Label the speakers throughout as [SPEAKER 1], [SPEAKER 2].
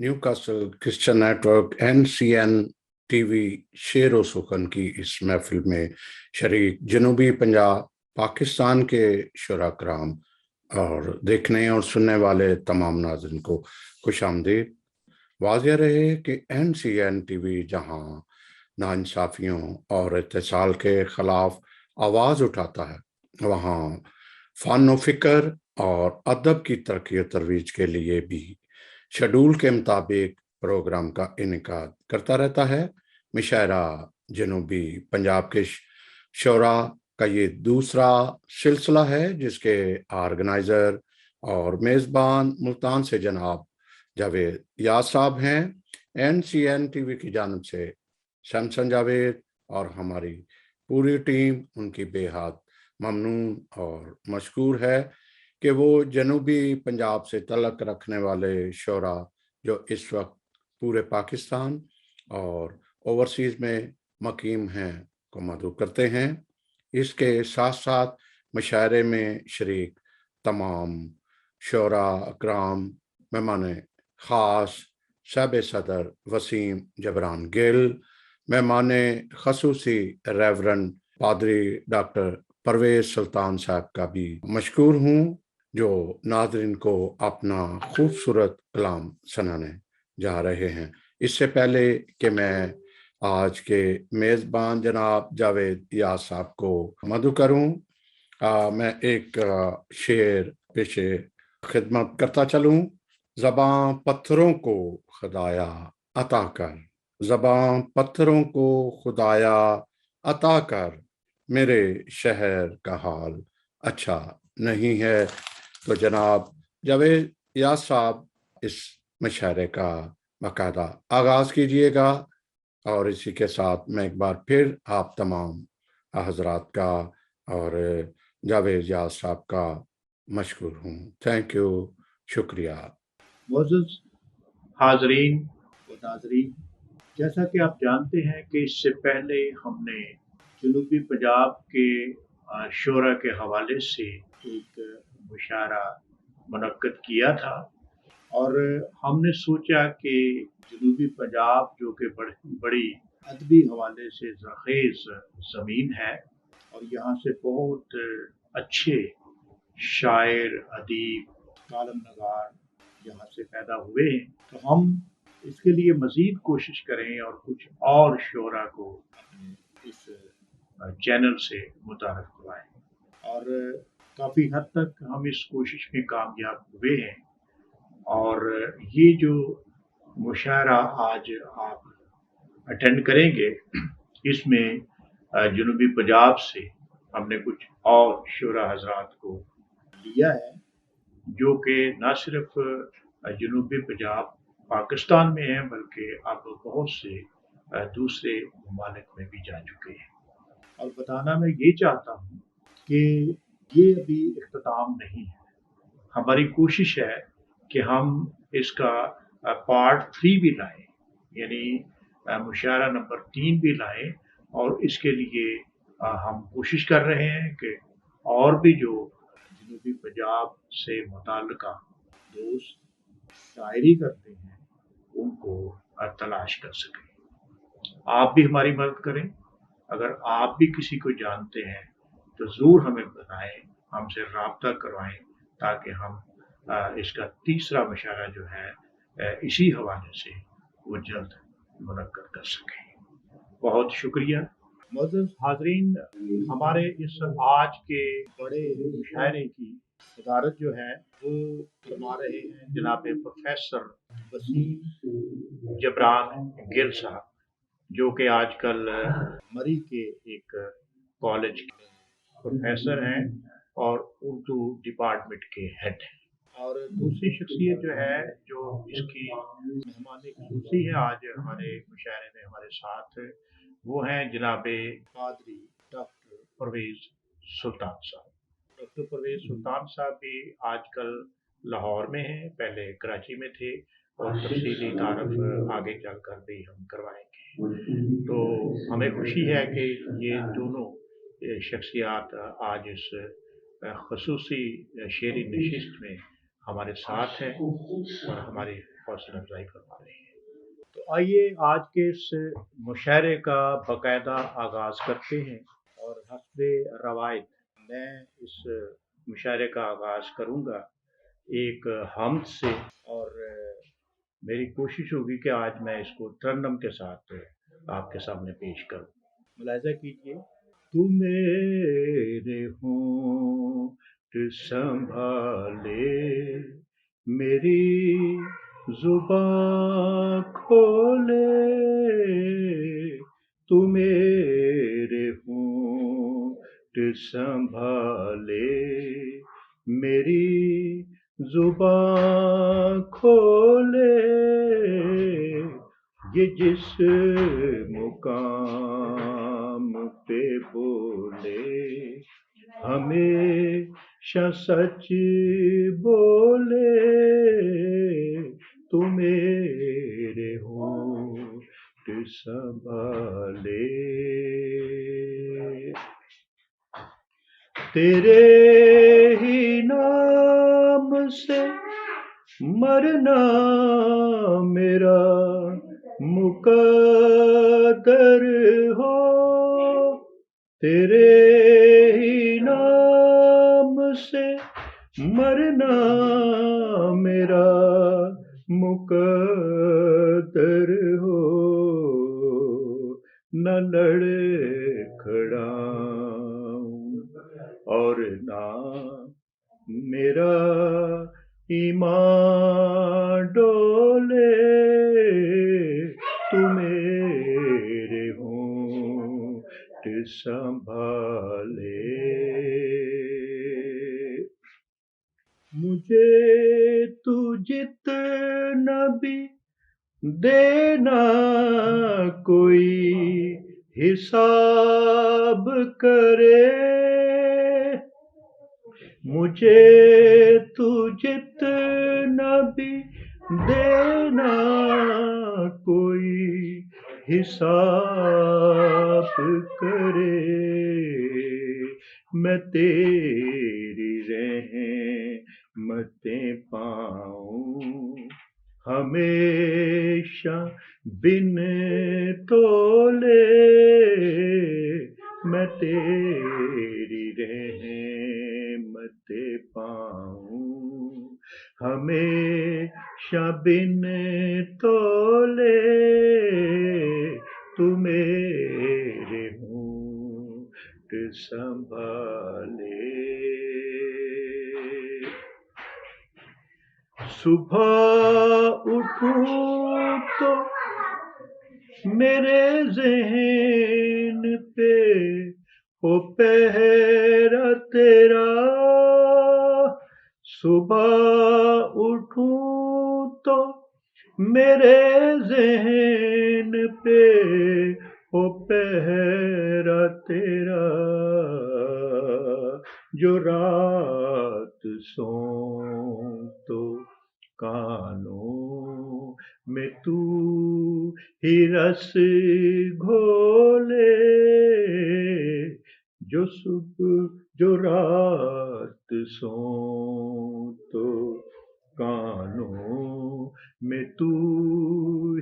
[SPEAKER 1] New castle Christian network NCN TV शेर व सुखन की इस महफिल में शरीक जनूबी पंजाब पाकिस्तान के शुरा कराम और देखने और सुनने वाले तमाम नाज़रीन को खुशामदीद। वाज़िया रहे कि NCN टीवी जहां नाइंसाफियों और इत्तेसाल के खिलाफ आवाज़ उठाता है, वहाँ फ़न व फ़िक्र और अदब की तरक्की और तरोीज के लिए भी शेड्यूल के मुताबिक प्रोग्राम का इनेकाद करता रहता है। मुशायरा जनूबी पंजाब के शोरा का ये दूसरा सिलसिला है, जिसके ऑर्गेनाइज़र और मेज़बान मुल्तान से जनाब जावेद याद साहब हैं। NCN टीवी की जानिब से शमसन जावेद और हमारी पूरी टीम उनकी बेहद ममनून और मशकूर है कि वो जनूबी पंजाब से तल्लक रखने वाले शोरा जो इस वक्त पूरे पाकिस्तान और ओवरसीज़ में मकीम हैं को मदऊ करते हैं। इसके साथ साथ मुशायरे में शरीक तमाम शोरा अकराम मेहमान ख़ास साहिब सदर वसीम जबरान गिल, मेहमान खसूसी रेवरेंड पादरी डॉक्टर परवेज सुल्तान साहब का भी मशकूर हूँ, जो नाज़रीन को अपना खूबसूरत कलाम सुनाने जा रहे हैं। इससे पहले कि मैं आज के मेज़बान जनाब जावेद याद साहब को मदऊ करूँ, मैं एक शेर पेशे खिदमत करता चलूँ। ज़बां पत्थरों को खुदाया अता कर, ज़बां पत्थरों को खुदाया अता कर, मेरे शहर का हाल अच्छा नहीं है। तो जनाब जावेद याद साहब इस मुशायरे का बाकायदा आगाज़ कीजिएगा, और इसी के साथ मैं एक बार फिर आप तमाम हजरात का और जावेद याद साहब का मशकूर हूँ। थैंक यू, शुक्रिया।
[SPEAKER 2] मोअज़्ज़ज़ हाज़रीन व नाज़रीन, जैसा कि आप जानते हैं कि इससे पहले हमने जनूबी पंजाब के शोरा के हवाले से एक मुशायरा मुनक्कद किया था, और हमने सोचा कि जनूबी पंजाब जो कि बड़ी अदबी हवाले से ज़रख़ेज़ ज़मीन है और यहाँ से बहुत अच्छे शायर, अदीब, कालम नगार यहाँ से पैदा हुए हैं, तो हम इसके लिए मज़ीद कोशिश करें और कुछ और शोरा को अपने इस चैनल से मुतारफ़ करवाएं। और काफ़ी हद तक हम इस कोशिश में कामयाब हुए हैं, और ये जो मुशायरा आज आप अटेंड करेंगे, इसमें जनूबी पंजाब से हमने कुछ और शोरा हज़रात को लिया है, जो कि न सिर्फ जनूबी पंजाब पाकिस्तान में है, बल्कि अब बहुत से दूसरे ममालिक में भी जा चुके हैं। और बताना मैं ये चाहता हूँ कि ये अभी इख्तिताम नहीं है। हमारी कोशिश है कि हम इसका पार्ट 3 भी लाएं, यानी मुशायरा नंबर 3 भी लाएं, और इसके लिए हम कोशिश कर रहे हैं कि और भी जो जनूबी पंजाब से मुताल्लिक़ा दोस्त शायरी करते हैं उनको तलाश कर सकें। आप भी हमारी मदद करें। अगर आप भी किसी को जानते हैं तो ज़रूर हमें बताएं, हमसे राब्ता करवाएं, ताकि हम इसका तीसरा मुशायरा जो है इसी हवाले से वो जल्द मुनक्कद कर सकें। बहुत शुक्रिया। मोअज़्ज़ज़ हाज़रीन, हमारे इस आज के बड़े मुशायरे की सदारत जो है वो फरमा रहे हैं जनाब प्रोफेसर वसीम जबरान गिल साहब, जो कि आजकल मरी के एक कॉलेज के प्रोफेसर हैं और उर्दू डिपार्टमेंट के हेड हैं। और दूसरी शख्सियत जो है, जो इसकी मेहमान खुसूसी है आज हमारे मुशायरे में हमारे साथ, वो हैं जनाब पादरी डॉक्टर परवेज सुल्तान साहब। डॉक्टर परवेज सुल्तान साहब भी आजकल लाहौर में हैं, पहले कराची में थे, और तफसीली तारफ़ आगे चलकर भी हम करवाएंगे। तो हमें खुशी है कि ये दोनों शख्सियात आज इस खसूसी शेरी नशिस्त में हमारे साथ हैं और हमारी حوصلہ افزائی فرما رہے ہیں۔ تو آئیے آج کے اس مشاعرے کا باقاعدہ آغاز کرتے ہیں، اور حسب روایت میں اس مشاعرے کا آغاز کروں گا ایک حمد سے، اور میری کوشش ہوگی کہ آج میں اس کو ترنم کے ساتھ آپ کے سامنے پیش کروں۔ ملاحظہ کیجیے، تو میرے ہونٹ سنبھالے، میری زبان کھولے، تو میرے ہونٹ سنبھالے، میری زبان کھولے، یہ جس مقام پہ بولے، ہمیشہ سچ بولے، تو میرے ہونٹ سنبھالے، تیرے ہی نام سے مرنا میرا مقدر ہو، تیرے ہی نام سے مرنا میرا مقدر ہو، نہ لڑکھڑاؤں اور نہ میرا ایمان ڈولے، تو میرے ہونٹ سنبھالے، مجھے تو جتنا بھی دینا کوئی حساب کرے، مجھے تو جتنا بھی دینا کوئی حساب کرے، میں تیری رحمتیں پاؤں ہمیشہ بن تولے، میں تیری رحمتیں پاؤں ہمیشہ بن تولے، تو میرے ہونٹ سنبھالے، صبح اٹھوں تو میرے ذہن پہ ہو پہرا تیرا، صبح اٹھوں تو میرے ذہن پہ ہو پہرا تیرا، جو رات سوں تو کانوں میں تو ہی رس گھولے، جو صبح جو رات سوں تو کانوں میں تو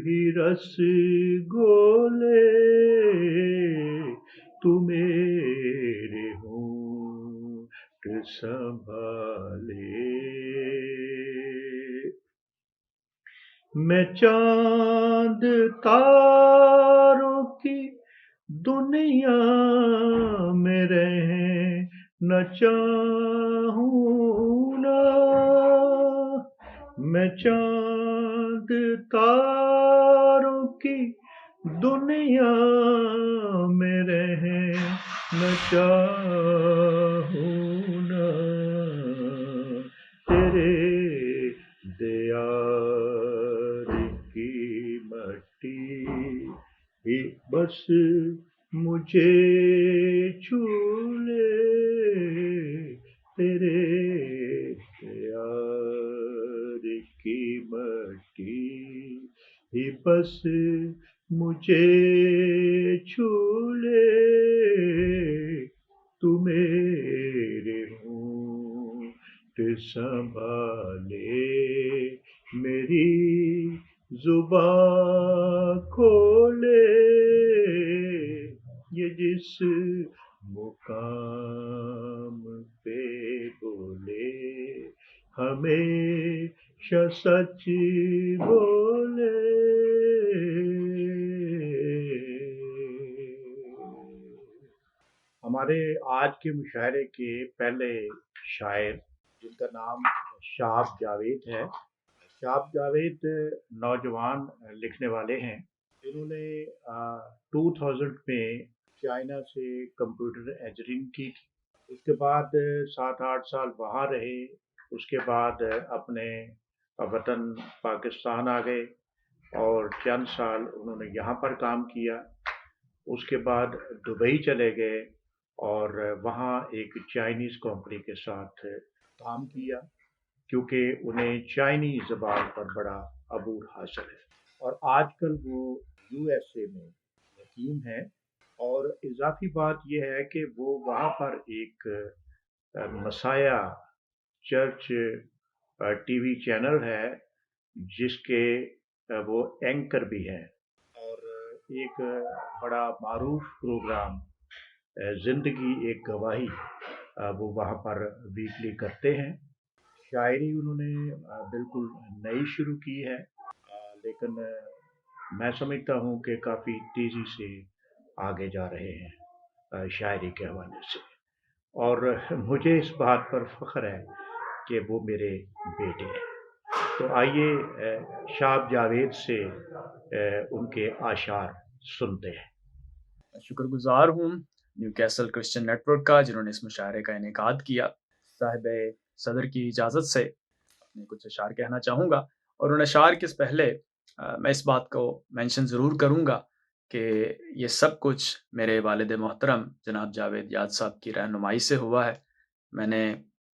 [SPEAKER 2] ہی رس گھولے، تو میرے ہونٹ سنبھالے، میں چاند تاروں کی دنیا میں رہنا چاہوں نا، میں چاند تاروں کی دنیا میں رہنا چاہوں نا، تیرے دیار کی مٹی ہی بس مجھے چھو لے، تیرے دیار کی مٹی ہی بس مجھے چھو لے، تو میرے ہونٹ سنبھالے، میری जुबां खोले ये जिस मुकाम पे बोले हमेशा सच बोले। हमारे आज के मुशायरे के पहले शायर जिनका नाम शाब जावेद है। शाब जावेद नौजवान लिखने वाले हैं। इन्होंने 2000 में चाइना से कंप्यूटर इंजीनियरिंग की थी। उसके बाद 7-8 साल वहाँ रहे। उसके बाद अपने वतन पाकिस्तान आ गए और चंद साल उन्होंने यहाँ पर काम किया। उसके बाद दुबई चले गए और वहाँ एक चाइनीज़ कंपनी के साथ काम किया, क्योंकि उन्हें चाइनी ज़बान पर बड़ा अबूर हासिल है। और आजकल वो यूएसए में मुकीम है। और इजाफी बात यह है कि वो वहाँ पर एक मसाया चर्च टीवी चैनल है जिसके वो एंकर भी हैं। और एक बड़ा मारूफ प्रोग्राम ज़िंदगी एक गवाही वो वहाँ पर वीकली करते हैं। शायरी उन्होंने बिल्कुल नई शुरू की है, लेकिन मैं समझता हूँ कि काफ़ी तेज़ी से आगे जा रहे हैं शायरी के हवाले से। और मुझे इस बात पर फ़ख्र है कि वो मेरे बेटे हैं। तो आइए शाब जावेद से उनके आशार सुनते हैं।
[SPEAKER 3] शुक्रगुजार हूँ न्यू कैसल क्रिश्चियन नेटवर्क का, जिन्होंने इस मुशायरे का इनेकाद किया। साहिब सदर की इजाज़त से अपने कुछ अशार कहना चाहूँगा, और उन अशार के पहले मैं इस बात को मेंशन ज़रूर करूँगा कि ये सब कुछ मेरे वालिद मोहतरम जनाब जावेद याद साहब की रहनुमाई से हुआ है। मैंने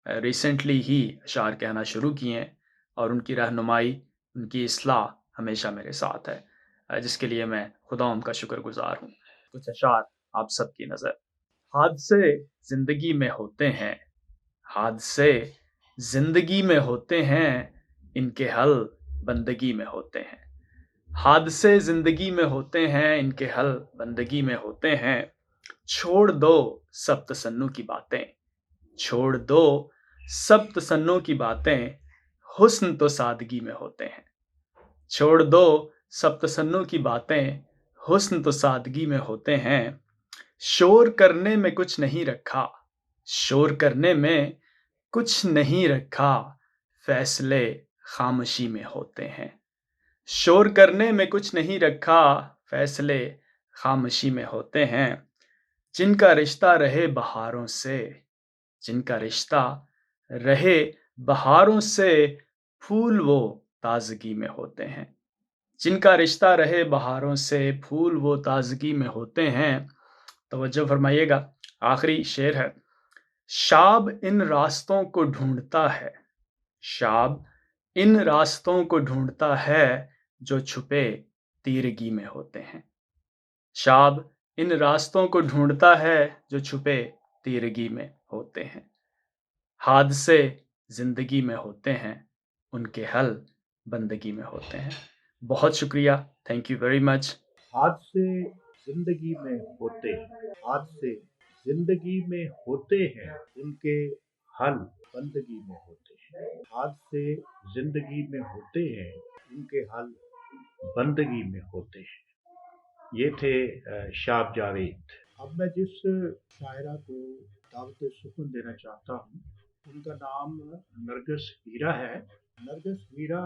[SPEAKER 3] रिसेंटली ही अशार कहना शुरू किए हैं और उनकी रहनुमाई, उनकी इस्लाह हमेशा मेरे साथ है, जिसके लिए मैं खुदा उनका शुक्रगुजार हूँ। कुछ अशार आप सबकी नज़र। हादसे ज़िंदगी में होते हैं, हादसे ज़िंदगी में होते हैं, इनके हल बंदगी में होते हैं। हादसे ज़िंदगी में होते हैं, इनके हल बंदगी में होते हैं। छोड़ दो सब तसन्नु की बातें, छोड़ दो सब तसन्नु की बातें, हुस्न तो सादगी में होते हैं। छोड़ दो सब तसन्नु की बातें, हुस्न तो सादगी में होते हैं। शोर करने में कुछ नहीं रखा, शोर करने में कुछ नहीं रखा, फैसले खामोशी में होते हैं। शोर करने में कुछ नहीं रखा, फैसले खामोशी में होते हैं। जिनका रिश्ता रहे बहारों से, जिनका रिश्ता रहे बहारों से, फूल वो ताजगी में होते हैं। जिनका रिश्ता रहे बहारों से, फूल वो ताजगी में होते हैं। तवज्जो फरमाइएगा, आखिरी शेर है। शाब इन रास्तों को ढूंढता है, शाब इन रास्तों को ढूंढता है, जो छुपे तीरगी में होते हैं। शाब इन रास्तों को ढूंढता है, जो छुपे तीरगी में होते हैं। हादसे जिंदगी में होते हैं, उनके हल बंदगी में होते हैं। बहुत शुक्रिया, थैंक यू वेरी मच।
[SPEAKER 2] हादसे जिंदगी में होते हैं, हादसे जिंदगी में होते हैं, उनके हल बंदगी में होते हैं। हादसे जिंदगी में होते हैं, उनके हल बंदगी में होते हैं। ये थे शाब जावेद। अब मैं जिस शायरा को दावत सुकून देना चाहता हूँ, उनका नाम नरगिस हीरा है। नरगिस हीरा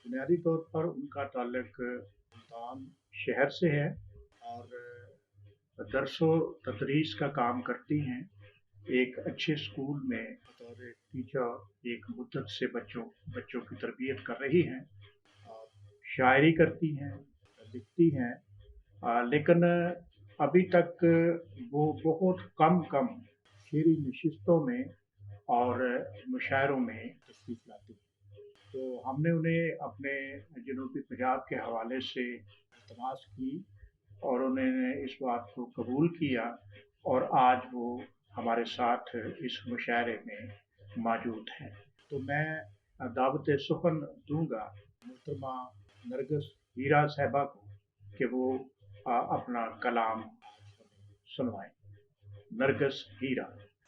[SPEAKER 2] बुनियादी तौर पर उनका ताल्लुक मुल्तान शहर से है और दरसो तदरीस का काम करती हैं। एक अच्छे स्कूल में बतौर टीचर एक मुद्दत से बच्चों की तरबियत कर रही हैं। शायरी करती हैं, लिखती हैं, लेकिन अभी तक वो बहुत कम शेरी नशिस्तों में और मुशायरों में तशरीफ़ लाती हैं। तो हमने उन्हें अपने जनूबी पंजाब के हवाले से इल्तमास की और उन्होंने इस बात को कबूल किया और आज वो हमारे साथ इस मुशायरे में मौजूद हैं। तो मैं दावत सुखन दूंगा मोहतरमा नरगिस हीरा साहिबा को कि वो अपना कलाम सुनवाएं। नरगिस हीरा।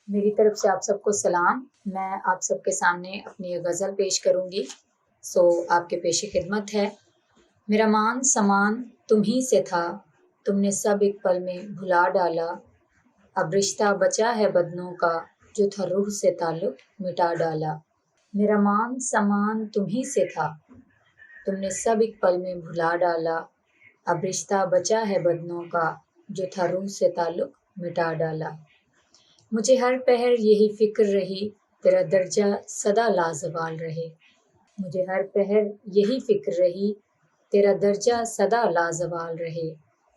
[SPEAKER 4] मेरी तरफ से आप सबको सलाम। मैं आप सबके सामने अपनी ये गज़ल पेश करूंगी। आपके पेश खिदमत है। मेरा मान समान तुम ही से था, तुमने सब एक पल में भुला डाला। अब रिश्ता बचा है बदनों का, जो था रूह से ताल्लुक मिटा डाला। मेरा मान समान तुम ही से था, तुमने सब एक पल में भुला डाला। अब रिश्ता बचा है बदनों का, जो था रूह से ताल्लुक मिटा डाला। मुझे हर पहर यही फिक्र रही, तेरा दर्जा सदा लाजवाल रहे। मुझे हर पहर यही फिक्र रही, तेरा दर्जा सदा लाजवाल रहे।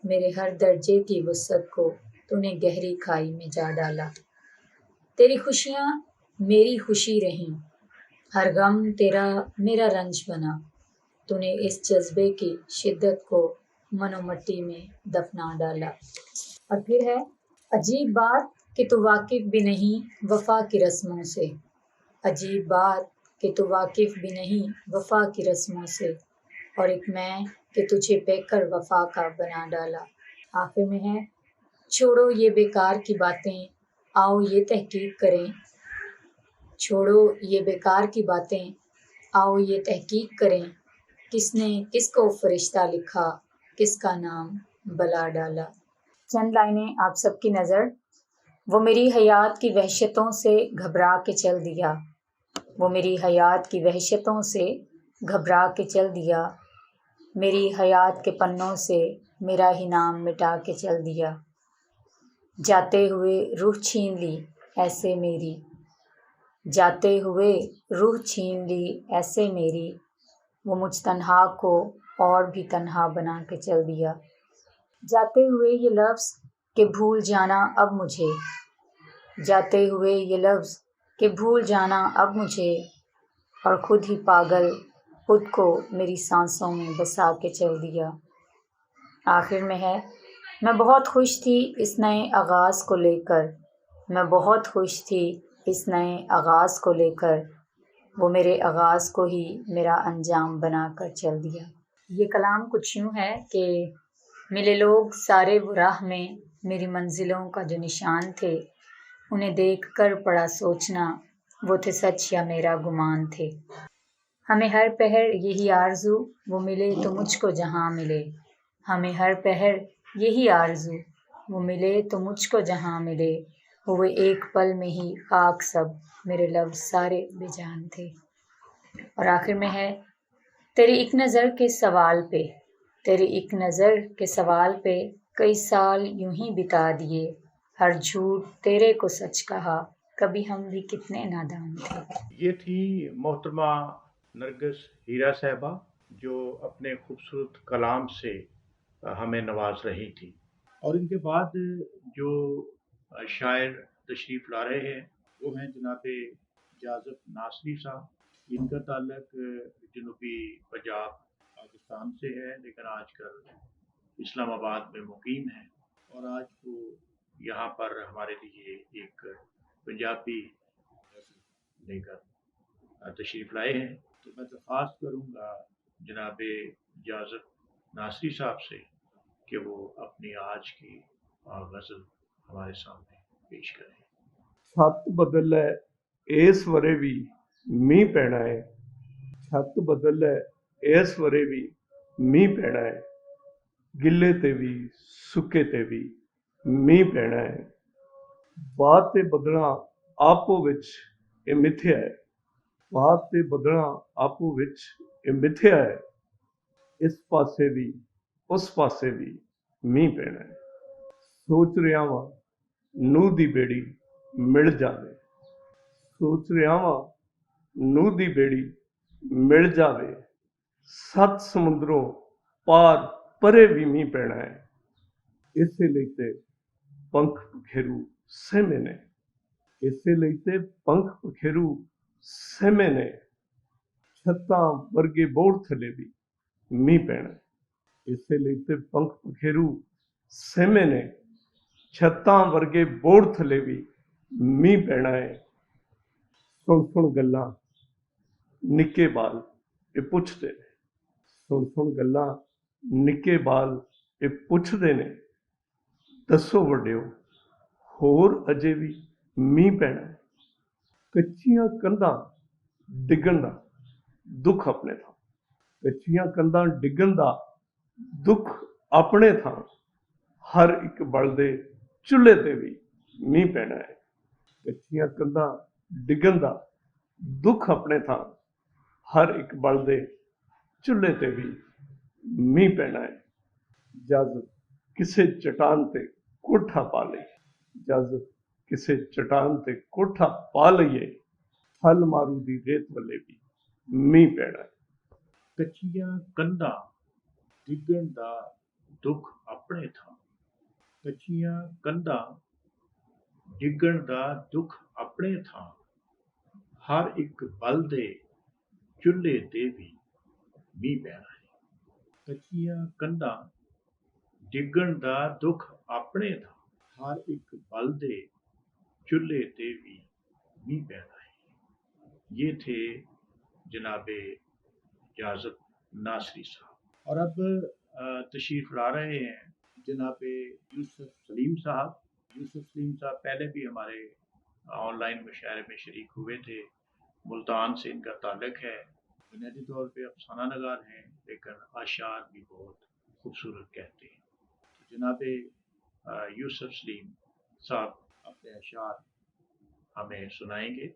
[SPEAKER 4] मेरे हर दर्जे की वुसअत को तूने गहरी खाई में जा डाला। तेरी खुशियाँ मेरी खुशी रहीं, हर गम तेरा मेरा रंज बना। तूने इस जज्बे की शिद्दत को मनो मट्टी में दफना डाला। और फिर है, अजीब बात कि तू वाकिफ भी नहीं वफा की रस्मों से। अजीब बात कि तू वाकिफ भी नहीं वफा की रस्मों से, और एक मैं कि तुझे पेकर वफा का बना डाला। आखिर में है, छोड़ो ये बेकार की बातें, आओ ये तहकीक करें। छोड़ो ये बेकार की बातें, आओ ये तहकीक करें। किसने किसको फरिश्ता लिखा, किसका नाम बला डाला। चंद लाइनें आप सबकी नज़र। वो मेरी हयात की वहशतों से घबरा के चल दिया। वो मेरी हयात की वहशतों से घबरा के चल दिया। मेरी हयात के पन्नों से मेरा ही नाम मिटा के चल दिया। जाते हुए रूह छीन ली ऐसे मेरी, जाते हुए रूह छीन ली ऐसे मेरी। वो मुझ तन्हा को और भी तन्हा बना के चल दिया। जाते हुए ये लफ्ज़ कि भूल जाना अब मुझे, जाते हुए ये लफ्ज़ कि भूल जाना अब मुझे, और खुद ही पागल खुद को मेरी सांसों में बसा के चल दिया। आखिर में है, मैं बहुत खुश थी इस नए आगाज़ को लेकर, मैं बहुत खुश थी इस नए आगाज़ को लेकर। वो मेरे आगाज़ को ही मेरा अंजाम बना कर चल दिया। ये कलाम कुछ यूँ है कि मिले लोग सारे वो राह में, मेरी मंजिलों का जो निशान थे, उन्हें देख कर पड़ा सोचना वो थे सच या मेरा गुमान थे। हमें हर पहर यही आरज़ू, वो मिले तो मुझको जहाँ मिले। हमें हर पहर यही आरज़ू, वो मिले तो मुझको जहाँ मिले। हुए एक पल में ही खाक सब, मेरे लफ्ज़ सारे बेजान थे। और आखिर में है, तेरी एक नज़र के सवाल पे, तेरी एक नज़र के सवाल पे कई साल यूं ही बिता दिए। हर झूठ तेरे को सच कहा, कभी हम भी कितने नादान थे।
[SPEAKER 2] ये थी मोहतरमा नरगिस हीरा साहिबा, जो अपने खूबसूरत कलाम से हमें नवाज रही थी। और इनके बाद जो शायर तशरीफ़ ला रहे हैं वो हैं जनाब जाज़ब नासरी साहब। इनका ताल्लुक जनूबी पंजाब पाकिस्तान से है, लेकिन आजकल इस्लामाबाद में मुकीम है। और आज वो यहाँ पर हमारे लिए एक पंजाबी लेकर तशरीफ़ लाए हैं। तो मैं दरख्वास्त करूँगा जनाब जाज़ब नासरी साहब से कि वो अपनी आज की गज़ल हमारे सामने पेश करें।
[SPEAKER 5] छत बदल है इस वरे भी मींह पैना है, छत बदल है इस वरे भी मींह पैना है, गिले ते भी सुके ते भी मींह पैना है। बात ते बदलना आपो विच ये मिथ्या है, बात ते बदलना आपो विच ये मिथ्या है। इस पासे भी उस पासे भी मींह पैना है। सोच रहा वां नूह दी बेड़ी मिल जावे, सोच रहा वां नूह दी बेड़ी मिल जावे। 7 समुद्रों पार परे भी मींह पैना है। इसे ਲਈ ਤੇ पंख पखेरू सहमे ने, इसे ਲਈ ਤੇ पंख पखेरू सहमे ने। छत्तां वर्गे बोड़ थले भी मींह पैना है। इसे ਲਈ ਤੇ पंख पखेरू सहमे ने, छत्तां वर्गे बोड़ थले भी मींह पैना है। सुन सुन गल्लां निक्के बाल ये पुछदे ने, ਸੁਣ ਗੱਲਾਂ ਨਿੱਕੇ ਬਾਲ ਇਹ ਪੁੱਛਦੇ ਨੇ, ਦੱਸੋ ਵੱਡਿਓ ਹੋਰ ਅਜੇ ਵੀ ਮੀਂਹ ਪੈਣਾ ਹੈ। ਕੱਚੀਆਂ ਕੰਧਾਂ ਡਿੱਗਣ ਦਾ ਦੁੱਖ ਆਪਣੇ ਥਾਂ, ਕੱਚੀਆਂ ਕੰਧਾਂ ਡਿੱਗਣ ਦਾ ਦੁੱਖ ਆਪਣੇ ਥਾਂ, ਹਰ ਇੱਕ ਬਲਦੇ ਚੁੱਲ੍ਹੇ ਤੇ ਵੀ ਮੀਂਹ ਪੈਣਾ ਹੈ। ਕੱਚੀਆਂ ਕੰਧਾਂ ਡਿੱਗਣ ਦਾ ਦੁੱਖ ਆਪਣੇ ਥਾਂ, ਹਰ ਇੱਕ ਬਲਦੇ ਚੁੱਲ੍ਹੇ ਤੇ ਵੀ ਮੀਂਹ ਪੈਣਾ ਹੈ। ਜਦ ਕਿਸੇ ਚਟਾਨ ਤੇ ਕੋਠਾ ਪਾ ਲਈ, ਜਦ ਕਿਸੇ ਚਟਾਨ ਤੇ ਕੋਠਾ ਪਾ ਲਈਏ, ਫਲ ਮਾਰੂ ਦੀ ਰੇਤ ਵੱਲੇ ਵੀ ਮੀਂਹ ਪੈਣਾ ਹੈ।
[SPEAKER 2] ਕੱਚੀਆਂ ਕੰਧਾਂ ਡਿੱਗਣ ਦਾ ਦੁੱਖ ਆਪਣੇ ਥਾਂ, ਕੱਚੀਆਂ ਕੰਧਾਂ ਡਿੱਗਣ ਦਾ ਦੁੱਖ ਆਪਣੇ ਥਾਂ, ਹਰ ਇੱਕ ਬਲ ਦੇ ਚੁੱਲ੍ਹੇ ਤੇ ਵੀ ਮੀਂਹ ਪੈਣਾ ਹੈ। ਕੱਚੀਆਂ ਕੰਧਾਂ ਡਿੱਗਣ ਦਾ ਦੁੱਖ ਆਪਣੇ ਥਾਂ, ਹਰ ਇੱਕ ਬਲ ਦੇ चूल्हे ते भी मींह पैना है। ये थे जनाबे इजाज़त नासरी साहब। और अब तशरीफ़ ला रहे हैं जनाबे यूसुफ सलीम साहब। यूसुफ सलीम साहब पहले भी हमारे ऑनलाइन मुशायरे में शरीक हुए थे। मुल्तान से इनका ताल्लुक़ है। बुनियादी तौर पे अफसाना नगार हैं, लेकिन आशार भी बहुत खूबसूरत कहते हैं। तो जनाबे यूसुफ सलीम साहब अपने अशार हमें सुनाएंगे।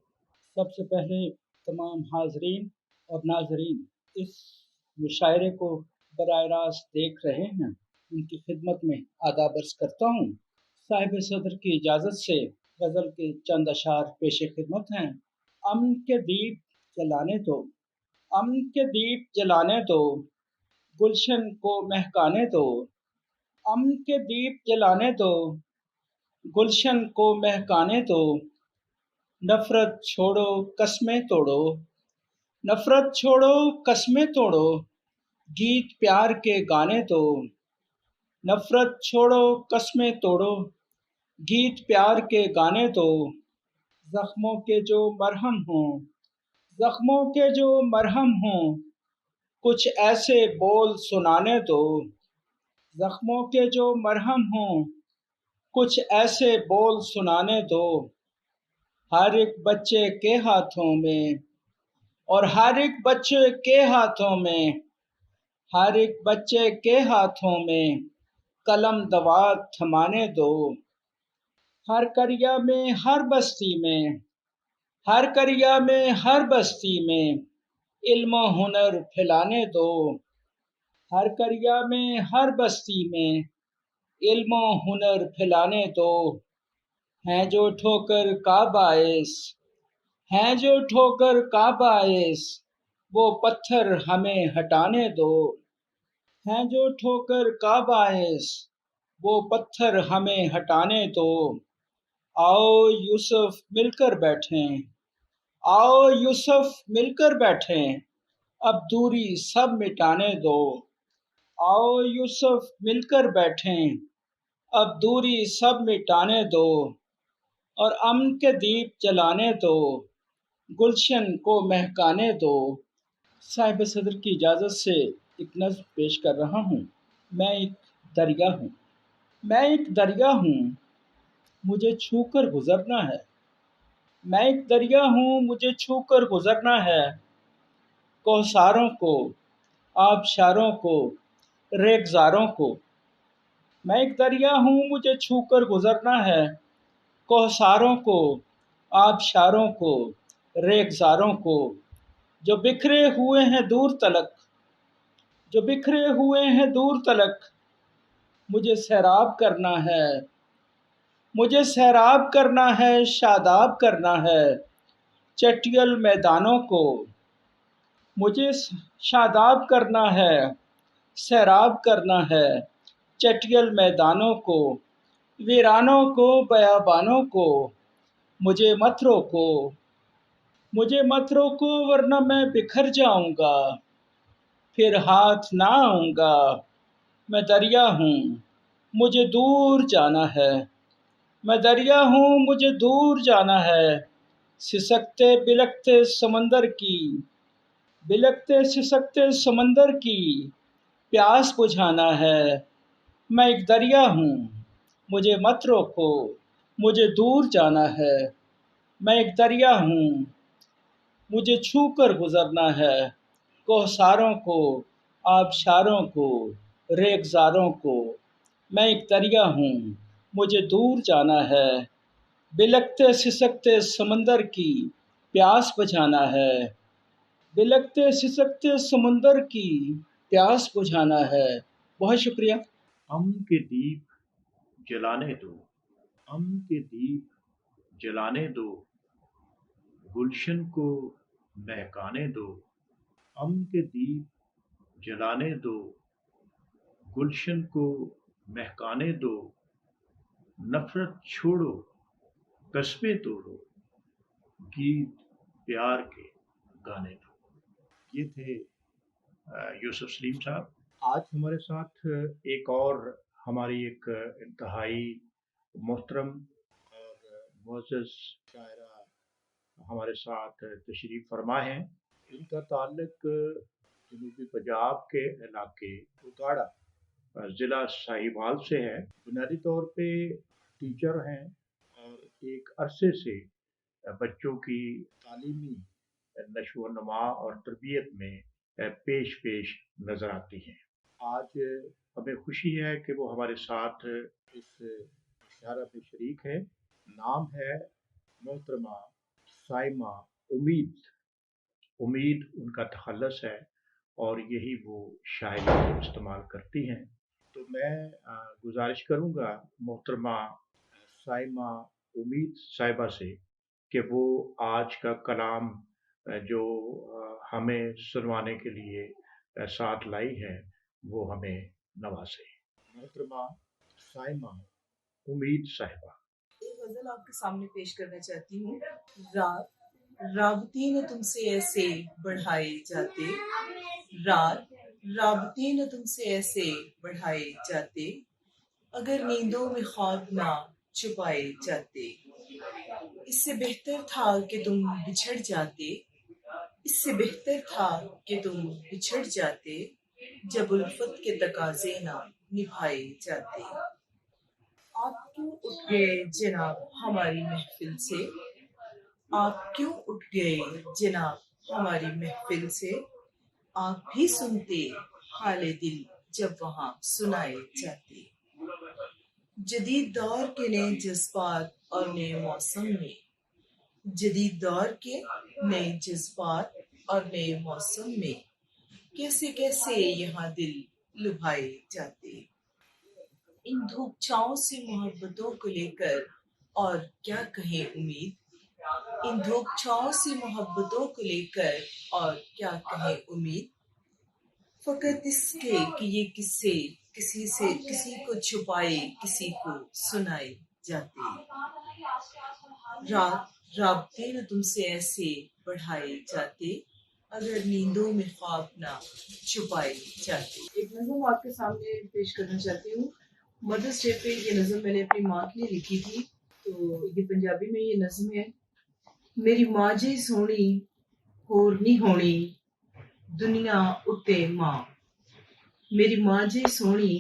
[SPEAKER 6] सबसे पहले तमाम हाजरीन और नाजरीन इस मुशायरे को बराह रास्त देख रहे हैं, उनकी खिदमत में आदाब अर्ज़ करता हूँ। साहिब सदर की इजाज़त से गज़ल के चंद अशार पेश खिदमत हैं। अमन के दीप जलाने दो, अमन के दीप जलाने दो, गुलशन को महकाने दो, अमन के दीप जलाने दो, गुलशन को महकाने दो, नफ़रत छोड़ो कस्में तोड़ो, नफ़रत छोड़ो कस्में तोड़ो, गीत प्यार के गाने दो, नफ़रत छोड़ो कस्में तोड़ो, गीत प्यार के गाने दो, ज़ख्मों के जो मरहम हों, ज़ख्मों के जो मरहम हों, कुछ ऐसे बोल सुनाने दो, ज़ख्मों के जो मरहम हों, कुछ ऐसे बोल सुनाने दो, हर एक बच्चे के हाथों में, और हर एक बच्चे के हाथों में, हर एक बच्चे के हाथों में कलम दवात थमाने दो, हर करिया में हर बस्ती में, हर करिया में हर बस्ती में इल्म हुनर फैलाने दो, हर करिया में हर बस्ती में इल्म हुनर फैलाने दो, हैं जो ठोकर का बायस, हैं जो ठोकर का बायस, वो पत्थर हमें हटाने दो, हैं जो ठोकर का बायस, वो पत्थर हमें हटाने दो, आओ यूसुफ मिलकर बैठें, आओ यूसुफ मिलकर बैठें, अब दूरी सब मिटाने दो, आओ यूसुफ मिलकर बैठें, अब दूरी सब मिटाने दो, और अमन के दीप जलाने दो, गुलशन को महकाने दो। साहिब सदर की इजाज़त से एक नज़्म पेश कर रहा हूँ। मैं एक दरिया हूँ, मैं एक दरिया हूँ, मुझे छू कर गुज़रना है, मैं एक दरिया हूँ, मुझे छू कर गुज़रना है, कोहसारों को, आबशारों को, रेगज़ारों को, मैं एक दरिया हूँ, मुझे छू कर गुज़रना है, कोहसारों को, आबशारों को, रेगज़ारों को, जो बिखरे हुए हैं दूर तलक, जो बिखरे हुए हैं दूर तलक, मुझे सैराब करना है, मुझे सैराब करना है, शादाब करना है चटियल मैदानों को, मुझे शादाब करना है, सैराब करना है चटियल मैदानों को, वीरानों को, बयाबानों को, मुझे मत रोको, मुझे मत रोको, वरना मैं बिखर जाऊंगा, फिर हाथ ना आऊंगा, मैं दरिया हूँ, मुझे दूर जाना है, मैं दरिया हूँ, मुझे दूर जाना है, सिसकते बिलखते समंदर की, बिलखते सिसकते समंदर की प्यास बुझाना है। मैं एक दरिया हूँ, मुझे मत रोको, मुझे दूर जाना है। मैं एक दरिया हूँ, मुझे छू कर गुजरना है। कोहसारों को, आबशारों को, रेगजारों को। मैं एक दरिया हूँ, मुझे दूर जाना है। बिलखते सिसकते समंदर की प्यास बुझाना है। बिलखते सिसकते समंदर की प्यास बुझाना है। बहुत शुक्रिया।
[SPEAKER 2] अम के दीप जलाने दो, अम के दीप जलाने दो, गुलशन को महकाने दो। अम के दीप जलाने दो, गुलशन को महकाने दो। नफरत छोड़ो, कस्में तोड़ो, गीत प्यार के गाने दो। ये थे यूसुफ सलीम साहब। आज हमारे साथ एक और हमारी एक इंतहाई मोहतरम और मुअज़्ज़ज़ शायरा हमारे साथ तशरीफ़ फरमा हैं। इनका ताल्लुक जनूबी पंजाब के इलाके उकाड़ा ज़िला साहिवाल से है। बुनियादी तौर पे टीचर हैं और एक अरसे से बच्चों की तालीमी नशो व नमा और तरबियत में पेश नज़र आती हैं। आज हमें खुशी है कि वो हमारे साथ इस मुशायरा में शरीक है। नाम है मोहतरमा साइमा उम्मीद। उम्मीद उनका तखल्लुस है और यही वो शायरी इस्तेमाल करती हैं। तो मैं गुजारिश करूँगा मोहतरमा साइमा उम्मीद साहिबा से कि वो आज का कलाम जो हमें सुनवाने के लिए साथ लाई है वो हमें नवाजे। मोहतरमा साइमा उम्मीद साहिबा।
[SPEAKER 7] एक गजल आपके सामने पेश करना चाहती हूँ। राबती न तुमसे ऐसे बढ़ाए जाते, राबती न तुमसे ऐसे बढ़ाए जाते, अगर नींदों में ख्वाब ना छुपाए जाते। इससे बेहतर था कि तुम बिछड़ जाते, इससे बेहतर था कि तुम बिछड़ जाते, जब उल्फत के तकाजे ना निभाए जाते। आप क्यों उठ गए जनाब हमारी महफिल से, आप क्यों उठ गए जनाब हमारी महफिल से, आप भी सुनते हाले दिल जब वहाँ सुनाए जाते। जदीद दौर के नए जज्बात और नए मौसम में, जदीद दौर के नए जज्बात और नए मौसम में, कैसे कैसे यहाँ दिल लुभाए जाते। इन धूप छाओं से मोहब्बतों को लेकर और क्या कहें उम्मीद, इन धूप छाओं से मोहब्बतों को लेकर और क्या कहें उम्मीद। फकत इसके कि ये किस्से किसी से किसी को छुपाए किसी को सुनाए जाते। राबते न तुमसे ऐसे बढ़ाए जाते, अगर नींदों में ख्वाब ना छुपाए जाते। एक नज़म आपके सामने पेश करना चाहती हूँ। मदर्स डे पे ये नज़म मैंने अपनी माँ के लिए लिखी थी, तो ये पंजाबी में ये नज़म है। मेरी माँ जी सोनी होर नहीं होनी दुनिया उत्ते माँ, मेरी माँ जी सोनी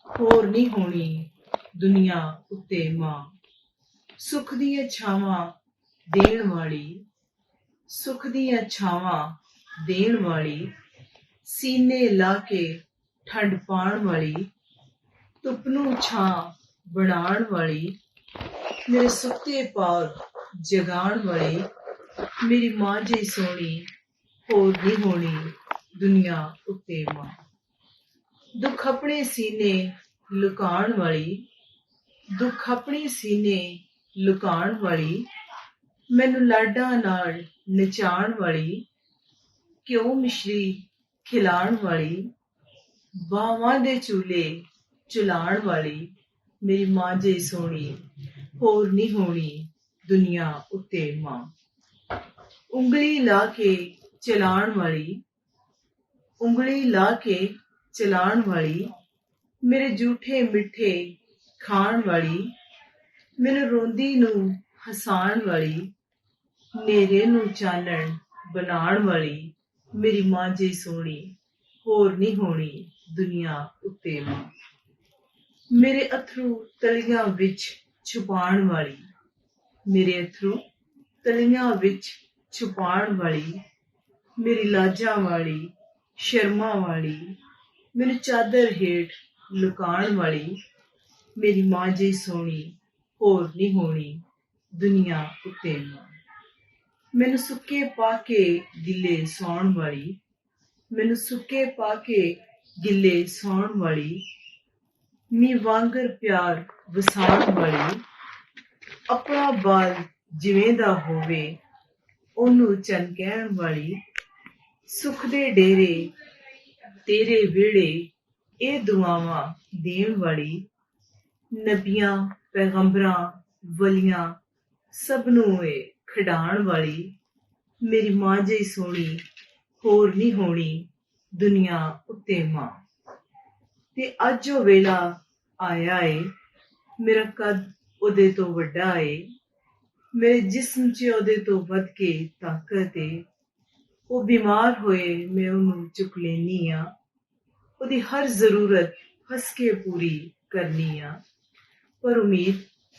[SPEAKER 7] होर नहीं होनी दुनिया उत्ते माँ। सुख दियां छावां देण वाली, सुख दियां छावां देण वाली, सीने ला के ठंड पाण वाली, धुप नूं छां बनाण वाली, मेरे सुत्ते पार जगाण वाली, मेरी माँ जी सोनी होर नहीं होनी दुनिया उत्ते माँ। दुख अपने सीने लुकाण वाली, दुख अपने सीने लुकाण वाली, मैनू लाडां नाल नचाण वाली, घ्यो मिश्री खिलाण वाली, बावां दे चूल्हे चुलाण वाली, मेरी माँ जी सोनी होर नहीं होनी दुनिया उत्ते माँ। उंगली ला के चलाण वाली, उंगली ला के चलाण वाली, मेरे जूठे मिठे खाण वाली, मैनू रोंदी नू हसाण वाली, नेरे नू चानण बनाण वाली, ਮੇਰੀ ਮਾਂ ਜੀ ਸੋਹਣੀ ਹੋਰ ਨਹੀਂ ਹੋਣੀ ਦੁਨੀਆ ਉੱਤੇ ਮਾਂ। ਮੇਰੇ ਅਥਰੂ ਤਲੀਆਂ ਵਿੱਚ ਛੁਪਾਉਣ ਵਾਲੀ, ਮੇਰੇ ਅਥਰੂ ਤਲੀਆਂ ਵਿੱਚ ਛੁਪਾਉਣ ਵਾਲੀ, ਮੇਰੀ ਲਾਜਾਂ ਵਾਲੀ, ਸ਼ਰਮਾਂ ਵਾਲੀ, ਮੈਨੂੰ ਚਾਦਰ ਹੇਠ ਲੁਕਾਉਣ ਵਾਲੀ, ਮੇਰੀ ਮਾਂ ਜੀ ਸੋਹਣੀ ਹੋਰ ਨਹੀਂ ਹੋਣੀ ਦੁਨੀਆ ਉੱਤੇ ਮਾਂ। ਮੈਨੂੰ ਸੁੱਕੇ ਪਾ ਕੇ ਗਿੱਲੇ ਸੌਣ ਵਾਲੀ, ਮੈਨੂੰ ਸੁੱਕੇ ਪਾ ਕੇ ਗਿੱਲੇ ਸੌਣ ਵਾਲੀ, ਮੀਂਹ ਵਾਂਗਰ ਪਿਆਰ ਵਸਾਉਣ ਵਾਲੀ, ਆਪਣਾ ਬਾਲ ਜਿਵੇਂ ਦਾ ਹੋਵੇ ਉਹਨੂੰ ਚੰਨ ਕਹਿਣ ਵਾਲੀ, ਸੁੱਖ ਦੇ ਡੇਰੇ ਤੇਰੇ ਵਿਹੜੇ ਇਹ ਦੁਆਵਾਂ ਦੇਣ ਵਾਲੀ, ਨਬੀਆਂ ਪੈਗੰਬਰਾਂ ਵਲੀਆਂ ਸਭ ਨੂੰ ਇਹ ਖਿਡਾਉਣ ਵਾਲੀ, ਮੇਰੀ ਮਾਂ ਜਿਹੀ ਸੋਹਣੀ ਹੋਰ ਨਹੀਂ ਹੋਣੀ ਦੁਨੀਆ ਉੱਤੇ ਮਾਂ। ਤੇ ਅੱਜ ਉਹ ਵੇਲਾ ਆਇਆ ਏ, ਮੇਰਾ ਕੱਦ ਉਹਦੇ ਤੋਂ ਵੱਡਾ ਏ, ਮੇਰੇ ਜਿਸਮ 'ਚ ਉਹਦੇ ਤੋਂ ਵੱਧ ਕੇ ਤਾਕਤ ਏ। ਉਹ ਬਿਮਾਰ ਹੋਏ ਮੈਂ ਉਹਨੂੰ ਚੁੱਕ ਲੈਨੀ ਆ, ਉਹਦੀ ਹਰ ਜ਼ਰੂਰਤ ਹੱਸ ਕੇ ਪੂਰੀ ਕਰਨੀ ਆ। ਪਰ ਉਮੀਦ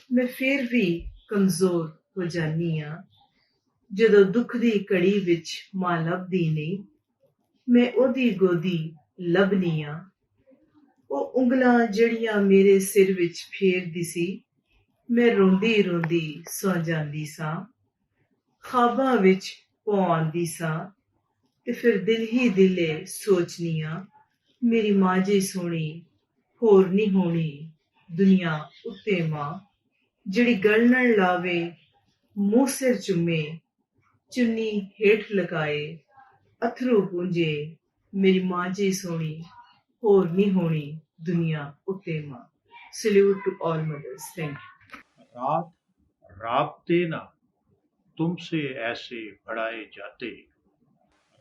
[SPEAKER 7] ਮੈਂ ਫਿਰ ਵੀ ਕਮਜ਼ੋਰ ਹੋ ਜਾਨੀ ਆ, ਜਦੋਂ ਦੁੱਖ ਦੀ ਘੜੀ ਵਿੱਚ ਮਾਂ ਲੱਭਦੀ ਨਹੀਂ, ਮੈਂ ਉਹਦੀ ਗੋਦੀ ਲੱਭਨੀ ਆ। ਉਹ ਉਂਗਲਾਂ ਜਿਹੜੀਆਂ ਮੇਰੇ ਸਿਰ ਵਿੱਚ ਫੇਰਦੀ ਸੀ, ਮੈਂ ਰੋਂਦੀ ਰੋਂਦੀ ਸੌ ਜਾਂਦੀ ਸਾਂ, ਖਾਬਾਂ ਵਿੱਚ ਪਵਾਉਂਦੀ ਸਾਂ, ਤੇ ਫਿਰ ਦਿਲ ਹੀ ਦਿਲੇ ਸੋਚਨੀ ਆ, ਮੇਰੀ ਮਾਂ ਜੀ ਸੋਹਣੀ ਹੋਰ ਨਹੀਂ ਹੋਣੀ ਦੁਨੀਆ ਉੱਤੇ ਮਾਂ। ਜਿਹੜੀ ਗਲਣਨ ਲਾਵੇ ਮੂੰਹ ਸਿਰ ਚੁੰਮੇ, ਚੁੰਨੀ ਹੇਠ ਲਗਾਏ ਅਥਰੂ ਪੂੰਝੇ, ਮੇਰੀ ਮਾਂ ਜੀ ਸੋਹਣੀ ਹੋਰ ਨਹੀਂ ਹੋਣੀ ਦੁਨੀਆ ਉੱਤੇ ਮਾਂ। Salute to all mothers, thank you.
[SPEAKER 2] रात राबते ना तुमसे ऐसे बढ़ाए जाते,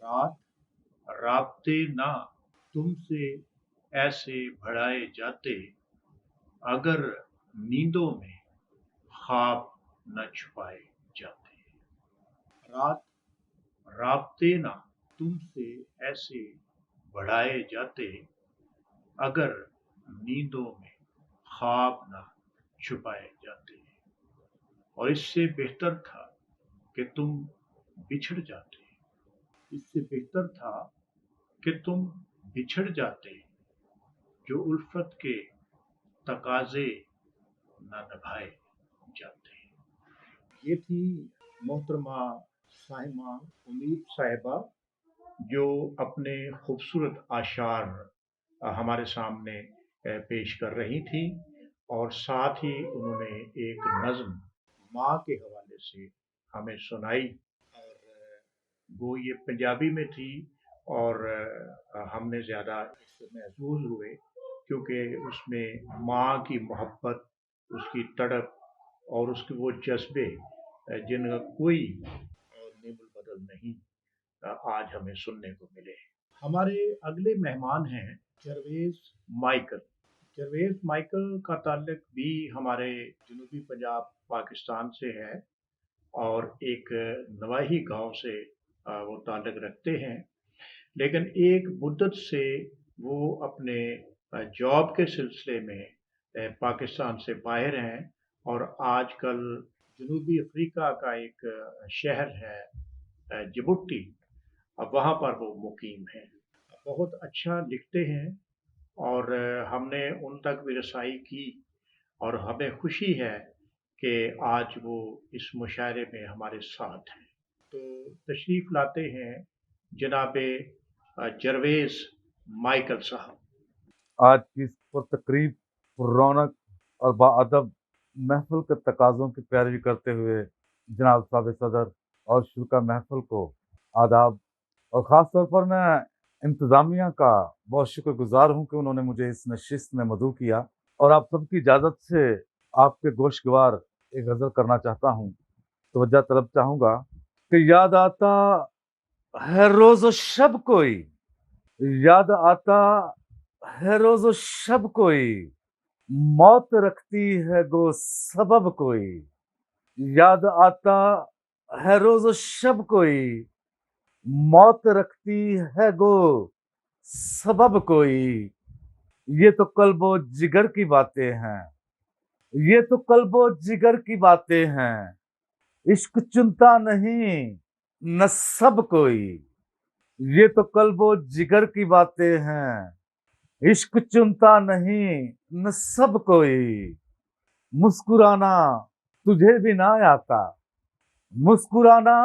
[SPEAKER 2] रात राबते ना तुमसे ऐसे बढ़ाए जाते, अगर नींदों में ख्वाब न छुपाए जाते। रात राबते ना तुमसे ऐसे बढ़ाए जाते, अगर नींदों में ख्वाब न छुपाए जाते। और इससे बेहतर था कि तुम बिछड़ जाते, इससे बेहतर था कि तुम बिछड़ जाते, जो उल्फत के तकाजे न निभाए जाते। ये थी मोहतरमा साहिमा उमीद साहिबा, जो अपने खूबसूरत आशार हमारे सामने पेश कर रही थी, और साथ ही उन्होंने एक नज़्म माँ के हवाले से हमें सुनाई। और वो ये पंजाबी में थी, और हमने ज़्यादा इससे महसूस हुए क्योंकि उसमें माँ की मोहब्बत, उसकी तड़प और उसके वो जज्बे जिनका कोई नेबुल बदल नहीं आज हमें सुनने को मिले। हमारे अगले मेहमान हैं जरवेज़ माइकल। जरवेज़ माइकल का ताल्लुक भी हमारे जनूबी पंजाब पाकिस्तान से है, और एक नवाही गांव से वो ताल्लुक रखते हैं, लेकिन एक मुद्दत से वो अपने जॉब के सिलसिले में पाकिस्तान से बाहर हैं, और आजकल जनूबी अफ्रीका का एक शहर है जिबूटी, वहाँ पर वो मुकीम हैं। बहुत अच्छा लिखते हैं, और हमने उन तक भी रसाई की, और हमें खुशी है कि आज वो इस मुशायरे में हमारे साथ हैं। तो तशरीफ़ लाते हैं जनाबे जरवेज़ माइकल साहब।
[SPEAKER 8] आज की इस पुरतकरीब, रौनक और बाअदब महफिल के तकाज़ों की पैरवी करते हुए जनाब साहब सदर और शुरा महफिल को आदाब, और ख़ास तौर पर मैं इंतज़ामिया का बहुत शुक्रगुज़ार हूँ कि उन्होंने मुझे इस नशिस्त में मदऊ किया। और आप सबकी इजाज़त से आपके गोशगवार एक गज़ल करना चाहता हूँ। तवज्जो तलब चाहूँगा कि याद आता है रोज़ व शब कोई, याद आता है रोज़ व शब कोई, मौत रखती है गो सबब कोई। याद आता है रोज़ व शब कोई, मौत रखती है गो सबब कोई, ये तो कल्बो जिगर की बातें हैं, ये तो कल्बो जिगर की बातें हैं, इश्क चुनता नहीं नस्ब कोई, ये तो कल्बो जिगर की बातें हैं, इश्क चुनता नहीं नस्ब कोई, मुस्कुराना तुझे भी ना आता, मुस्कुराना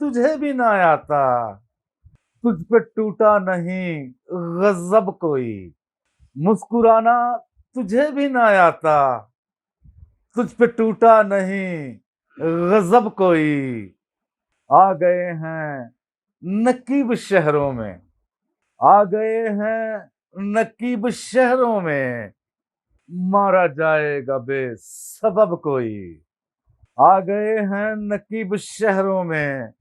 [SPEAKER 8] तुझे भी ना आता, तुझ पे टूटा नहीं गजब कोई, मुस्कुराना तुझे भी ना आता, तुझ पे टूटा नहीं गजब कोई, आ गए हैं नकीब शहरों में, आ गए हैं नकीब शहरों में, मारा जाएगा बेसबब कोई, आ गए हैं नकीब शहरों में,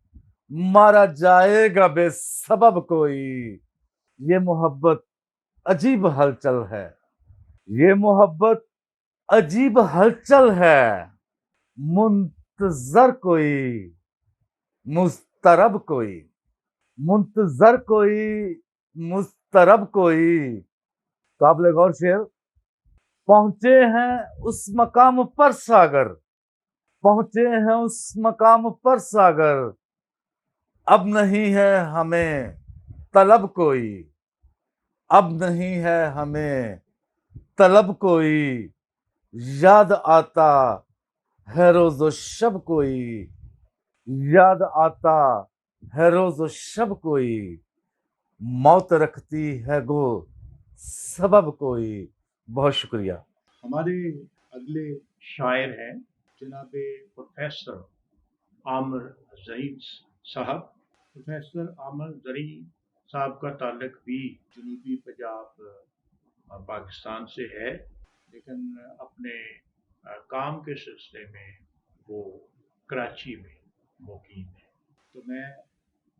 [SPEAKER 8] मारा जाएगा बेसबब कोई, ये मोहब्बत अजीब हलचल है, ये मोहब्बत अजीब हलचल है, मुंतजर कोई मुस्तरब कोई, मुंतजर कोई मुस्तरब कोई। काबिल गौर शेर। पहुंचे हैं उस मकाम पर सागर, पहुंचे हैं उस मकाम पर सागर, अब नहीं है हमें तलब कोई, अब नहीं है हमें तलब कोई, याद आता है रोज़ो शब कोई, याद आता है रोज़ो शब कोई, मौत रखती है गो सबब कोई। बहुत शुक्रिया।
[SPEAKER 2] हमारे अगले शायर हैं जनाब प्रोफेसर आमिर ज़रीन साहब। प्रोफेसर आमिर ज़रीन साहब का ताल्लुक भी जनूबी पंजाब पाकिस्तान से है, लेकिन अपने काम के सिलसिले में वो कराची में मुकीम है। तो मैं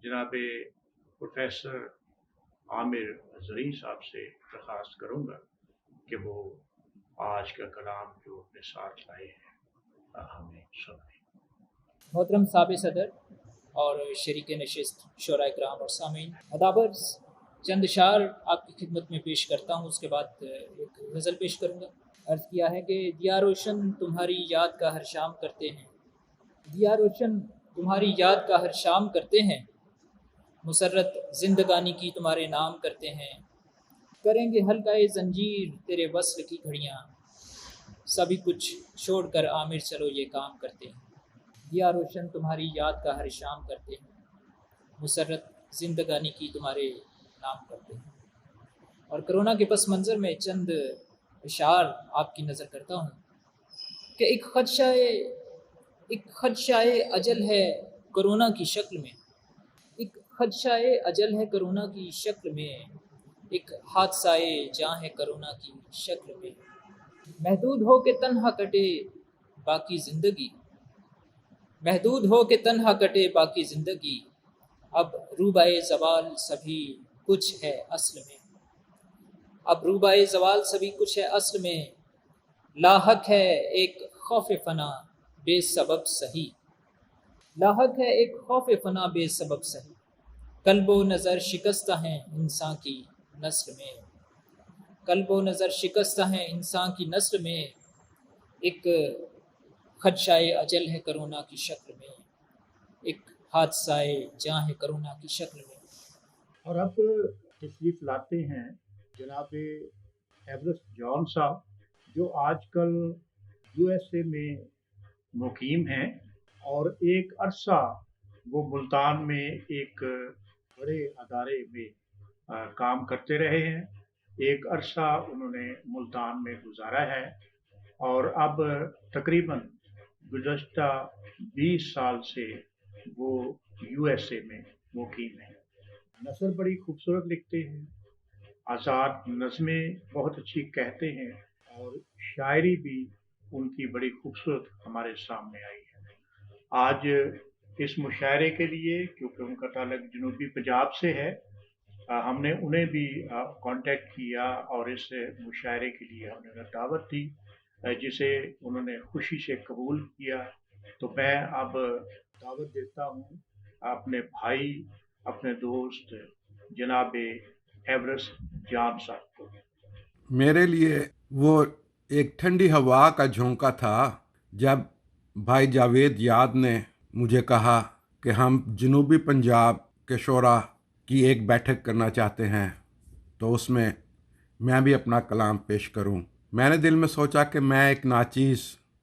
[SPEAKER 2] जनाब प्रोफेसर आमिर ज़रीन साहब से दरख्वास्त करूँगा कि वो आज का कलाम जो अपने साथ लाए हैं हमें सुनाए।
[SPEAKER 9] मोहतरम साबिक़ सदर और शरीक नशिस्त शोरा इकराम और सामीन, अदाबर चंद शार आपकी खिदमत में पेश करता हूँ, उसके बाद एक गज़ल पेश करूँगा। अर्ज़ किया है कि दिया रोशन तुम्हारी याद का हर शाम करते हैं, दिया रोशन तुम्हारी याद का हर शाम करते हैं, मुसर्रत ज़िंदगानी की तुम्हारे नाम करते हैं, करेंगे हल्का-ए ज़ंजीर तेरे वस्ल की घड़ियाँ, सभी कुछ छोड़कर आमिर चलो ये काम करते हैं, दिया रोशन तुम्हारी याद का हर शाम करते हैं, मुसर्रत ज़िंदगानी की तुम्हारे नाम करते हैं। और कोरोना के पस मंज़र में चंद इशार आपकी नज़र करता हूँ कि एक खदशाए अजल है कोरोना की शक्ल में, एक खदशाए अजल है कोरोना की शक्ल में, एक हादसाए जाँ है कोरोना की शक्ल में, महदूद हो के तन्हा कटे बाकी ज़िंदगी, महदूद हो के तन्हा कटे बाकी ज़िंदगी, अब रूबाए ज़वाल सभी कुछ है असल में, अब रूबाए ज़वाल सभी कुछ है असल में, लाहक है एक खौफ फना बेसबब सही, लाहक है एक खौफ फना बेसबब सही, कल्बो नज़र शिकस्ता हैं इंसान की नस्ल में, कल्बो नज़र शिकस्ता हैं इंसान की नस्ल में, एक खदशाए अजल है कोरोना की शक्ल में, एक हादसाए जाँ है कोरोना की शक्ल में।
[SPEAKER 2] और अब तशरीफ़ लाते हैं जनाब एवरेस्ट जॉन साहब, जो आजकल यूएसए में मुकीम हैं और एक अरसा वो मुल्तान में एक बड़े अदारे में काम करते रहे हैं। एक अरसा उन्होंने मुल्तान में गुजारा है और अब तकरीबन गुज़श्ता 20 साल से वो यूएसए में मुकीम हैं। नसर बड़ी खूबसूरत लिखते हैं, आज़ाद नज़में बहुत अच्छी कहते हैं और शायरी भी उनकी बड़ी खूबसूरत हमारे सामने आई है। आज इस मुशायरे के लिए, क्योंकि उनका ताल्लुक जनूबी पंजाब से है, हमने उन्हें भी कांटेक्ट किया और इस मुशायरे के लिए हमने उन्हें दावत दी, जिसे उन्होंने खुशी से कबूल किया। तो मैं अब दावत देता हूँ अपने भाई अपने दोस्त जनाब एवरेस्ट जान साहब को।
[SPEAKER 1] मेरे लिए वो एक ठंडी हवा का झोंका था जब भाई जावेद याद ने मुझे कहा कि हम जनूबी पंजाब के शोरा की एक बैठक करना चाहते हैं, तो उसमें मैं भी अपना कलाम पेश करूं। मैंने दिल में सोचा कि मैं एक नाचीज़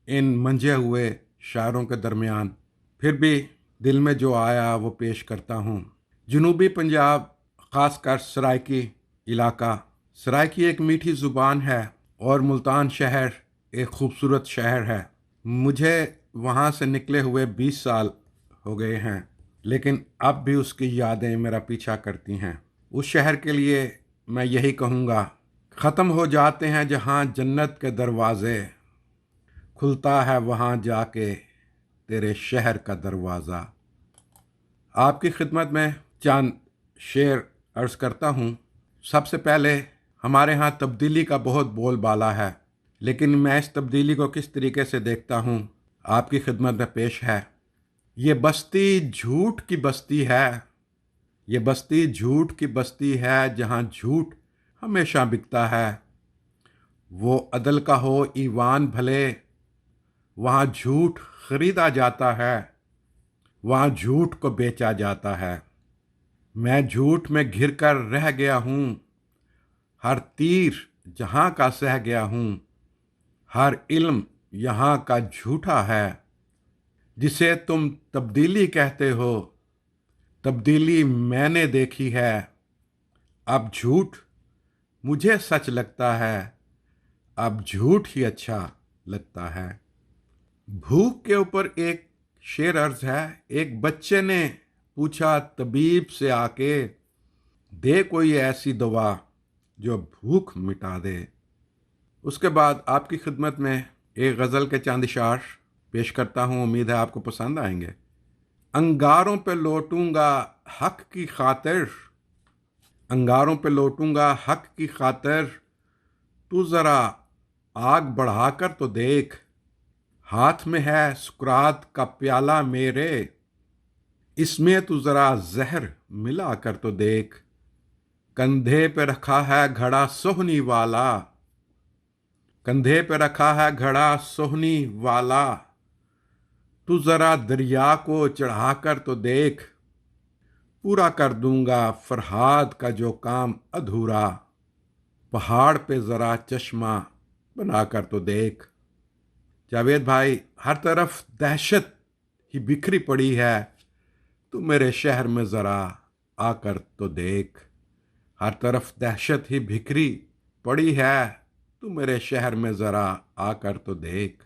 [SPEAKER 1] इन मंझे हुए शायरों के दरमियान, फिर भी दिल में जो आया वो पेश करता हूं। जनूबी पंजाब, ख़ासकर सराइकी इलाका, सराइकी एक मीठी ज़ुबान है और मुल्तान शहर एक खूबसूरत शहर है। मुझे वहाँ से निकले हुए 20 साल हो गए हैं, लेकिन अब भी उसकी यादें मेरा पीछा करती हैं। उस शहर के लिए मैं यही कहूँगा, ख़त्म हो जाते हैं जहाँ जन्नत के दरवाज़े, खुलता है वहाँ जाके तेरे शहर का दरवाज़ा। आपकी खिदमत में चंद शेर अर्ज़ करता हूँ। सबसे पहले, हमारे यहाँ तब्दीली का बहुत बोलबाला है, लेकिन मैं इस तब्दीली को किस तरीके से देखता हूँ आपकी खिदमत में पेश है। ये बस्ती झूठ की बस्ती है, ये बस्ती झूठ की बस्ती है, जहाँ झूठ हमेशा बिकता है। वो अदल का हो ईवान भले, वहाँ झूठ खरीदा जाता है, वहाँ झूठ को बेचा जाता है। मैं झूठ में घिर कर रह गया हूँ, हर तीर जहाँ का सह गया हूँ, हर इल्म यहाँ का झूठा है। जिसे तुम तब्दीली कहते हो, तब्दीली मैंने देखी है। अब झूठ मुझे सच लगता है, अब झूठ ही अच्छा लगता है। भूख के ऊपर एक शेर अर्ज है। एक बच्चे ने पूछा तबीब से आके, दे कोई ऐसी दवा जो भूख मिटा दे। उसके बाद आपकी खिदमत में एक गज़ल के चंद इशार पेश करता हूँ, उम्मीद है आपको पसंद आएंगे। अंगारों पे लौटूंगा हक की खातिर, अंगारों पे लौटूंगा हक की खातिर, तू ज़रा आग बढ़ाकर तो देख। हाथ में है सुकरात का प्याला मेरे, इसमें तू ज़रा जहर मिला कर तो देख। कंधे पे रखा है घड़ा सोहनी वाला, कंधे पे रखा है घड़ा सोहनी वाला, तू ज़रा दरिया को चढ़ाकर तो देख। पूरा कर दूंगा फरहाद का जो काम अधूरा, पहाड़ पे ज़रा चश्मा बनाकर तो देख। जावेद भाई, हर तरफ दहशत ही बिखरी पड़ी है, तू मेरे शहर में ज़रा आकर तो देख। हर तरफ दहशत ही बिखरी पड़ी है, तू मेरे शहर में ज़रा आकर तो देख।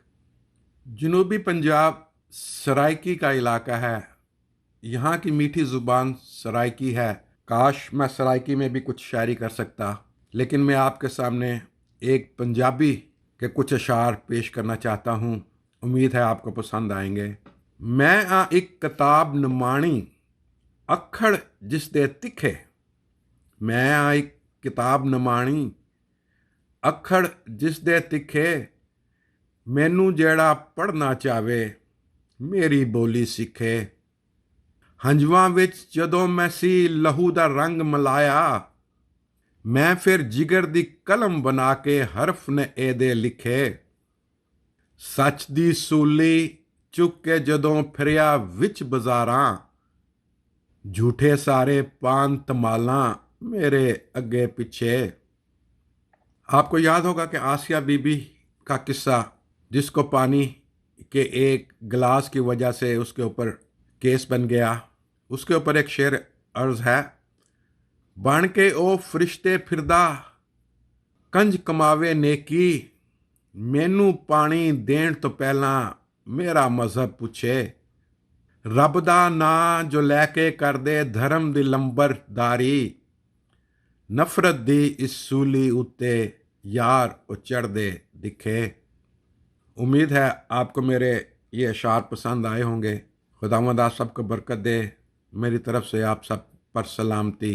[SPEAKER 1] जनूबी पंजाब सराइकी का इलाका है। यहाँ की मीठी ज़ुबान सराइकी है। काश मैं सराइकी में भी कुछ शायरी कर सकता, लेकिन मैं आपके सामने एक पंजाबी के कुछ अशार पेश करना चाहता हूँ। उम्मीद है आपको पसंद आएंगे। मैं आ एक किताब नमाणी, अखड़ जिस दे तिखे। मैं आ एक किताब नमाणी, अखड़ जिस दे तिखे। मैनू जेड़ा पढ़ना चाहे मेरी बोली सिखे। हंजवां विच जदों मैं सी लहू दा रंग मलाया, मैं फिर जिगर दी कलम बना के हरफ ने एदे लिखे। सच दी सूली चुक के जदों फिरिया विच बाजारां, झूठे सारे पान तमालां मेरे अगे पिछे। आपको याद होगा कि आसिया बीबी का किस्सा, जिसको पानी के एक गिलास की वजह से उसके ऊपर केस बन गया। उसके ऊपर एक शेर अर्ज है। बन के ओ फरिश्ते फिरदा कंज कमावे नेकी, मैनू पानी देण तो पहला मेरा मजहब पुछे। रब दा नां जो लैके कर दे धर्म दी लंबरदारी, नफरत दी इस सूली उत्ते यार ओ चढ़ दे दिखे। उम्मीद है आपको मेरे ये अशार पसंद आए होंगे। खुदावंद आप सबको बरकत दे। मेरी तरफ से आप सब पर सलामती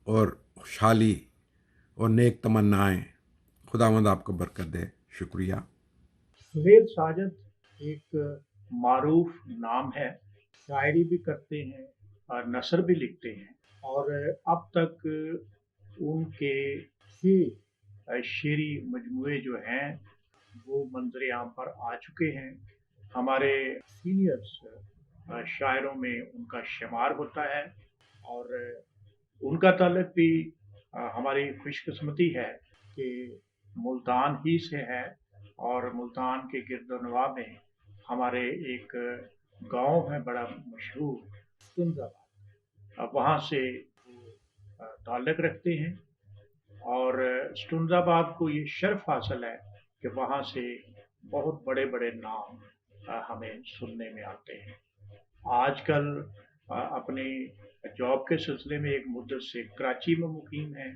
[SPEAKER 1] और खुशहाली और नेक तमन्नाएं। खुदावंद आपको बरकत दे। शुक्रिया।
[SPEAKER 2] सुहेल साजद एक मारूफ नाम है, शायरी भी करते हैं और नसर भी लिखते हैं। اور اب تک ان کے 6 شعری مجموعے جو ہیں وہ منظر عام پر آ چکے ہیں. ہمارے سینئرس شاعروں میں ان کا شمار ہوتا ہے اور ان کا تعلق بھی ہماری خوش قسمتی ہے کہ ملتان ہی سے ہے. اور ملتان کے گرد و نواح میں ہمارے ایک گاؤں ہے بڑا مشہور ستنزآباد، وہاں سے وہ تعلق رکھتے ہیں. اور ستنزآباد کو یہ شرف حاصل ہے کہ وہاں سے بہت بڑے بڑے نام ہمیں سننے میں آتے ہیں. آج کل اپنی جاب کے سلسلے میں ایک مدت سے کراچی میں مقیم ہیں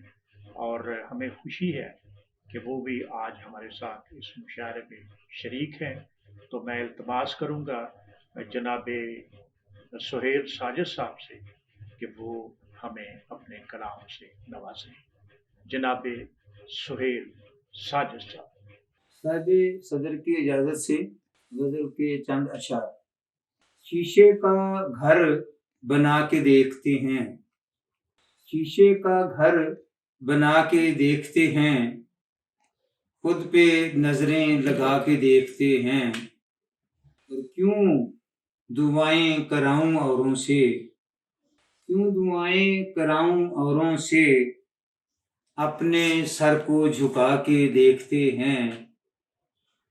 [SPEAKER 2] اور ہمیں خوشی ہے کہ وہ بھی آج ہمارے ساتھ اس مشاعرے میں شریک ہیں. تو میں التماس کروں گا جناب سہیل ساجد صاحب سے کہ وہ ہمیں اپنے کلام سے نوازیں. جناب سہیل ساجد صاحب.
[SPEAKER 10] صاحب صدر کی اجازت سے غزل کے چند اشعار. شیشے کا گھر بنا کے دیکھتے ہیں، شیشے کا گھر بنا کے دیکھتے ہیں، خود پہ نظریں لگا کے دیکھتے ہیں، اور کیوں دعائیں کراؤں اوروں سے، کیوں دعائیں کراؤں اوروں سے، اپنے سر کو جھکا کے دیکھتے ہیں،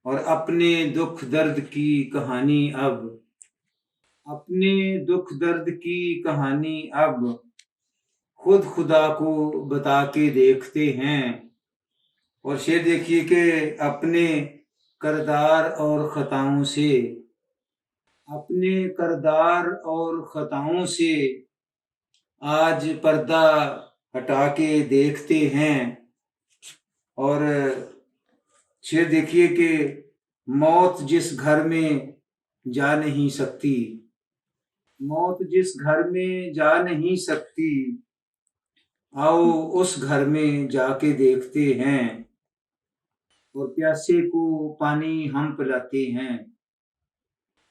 [SPEAKER 10] اور اپنے دکھ درد کی کہانی اب، اپنے دکھ درد کی کہانی اب خود خدا کو بتا کے دیکھتے ہیں. اور شعر دیکھیے کہ اپنے کردار اور خطاؤں سے، اپنے کردار اور خطاؤں سے آج پردہ ہٹا کے دیکھتے ہیں. اور شعر دیکھیے کہ موت جس گھر میں جا نہیں سکتی، موت جس گھر میں جا نہیں سکتی، آؤ اس گھر میں جا کے دیکھتے ہیں. اور پیاسے کو پانی ہم پلاتے ہیں،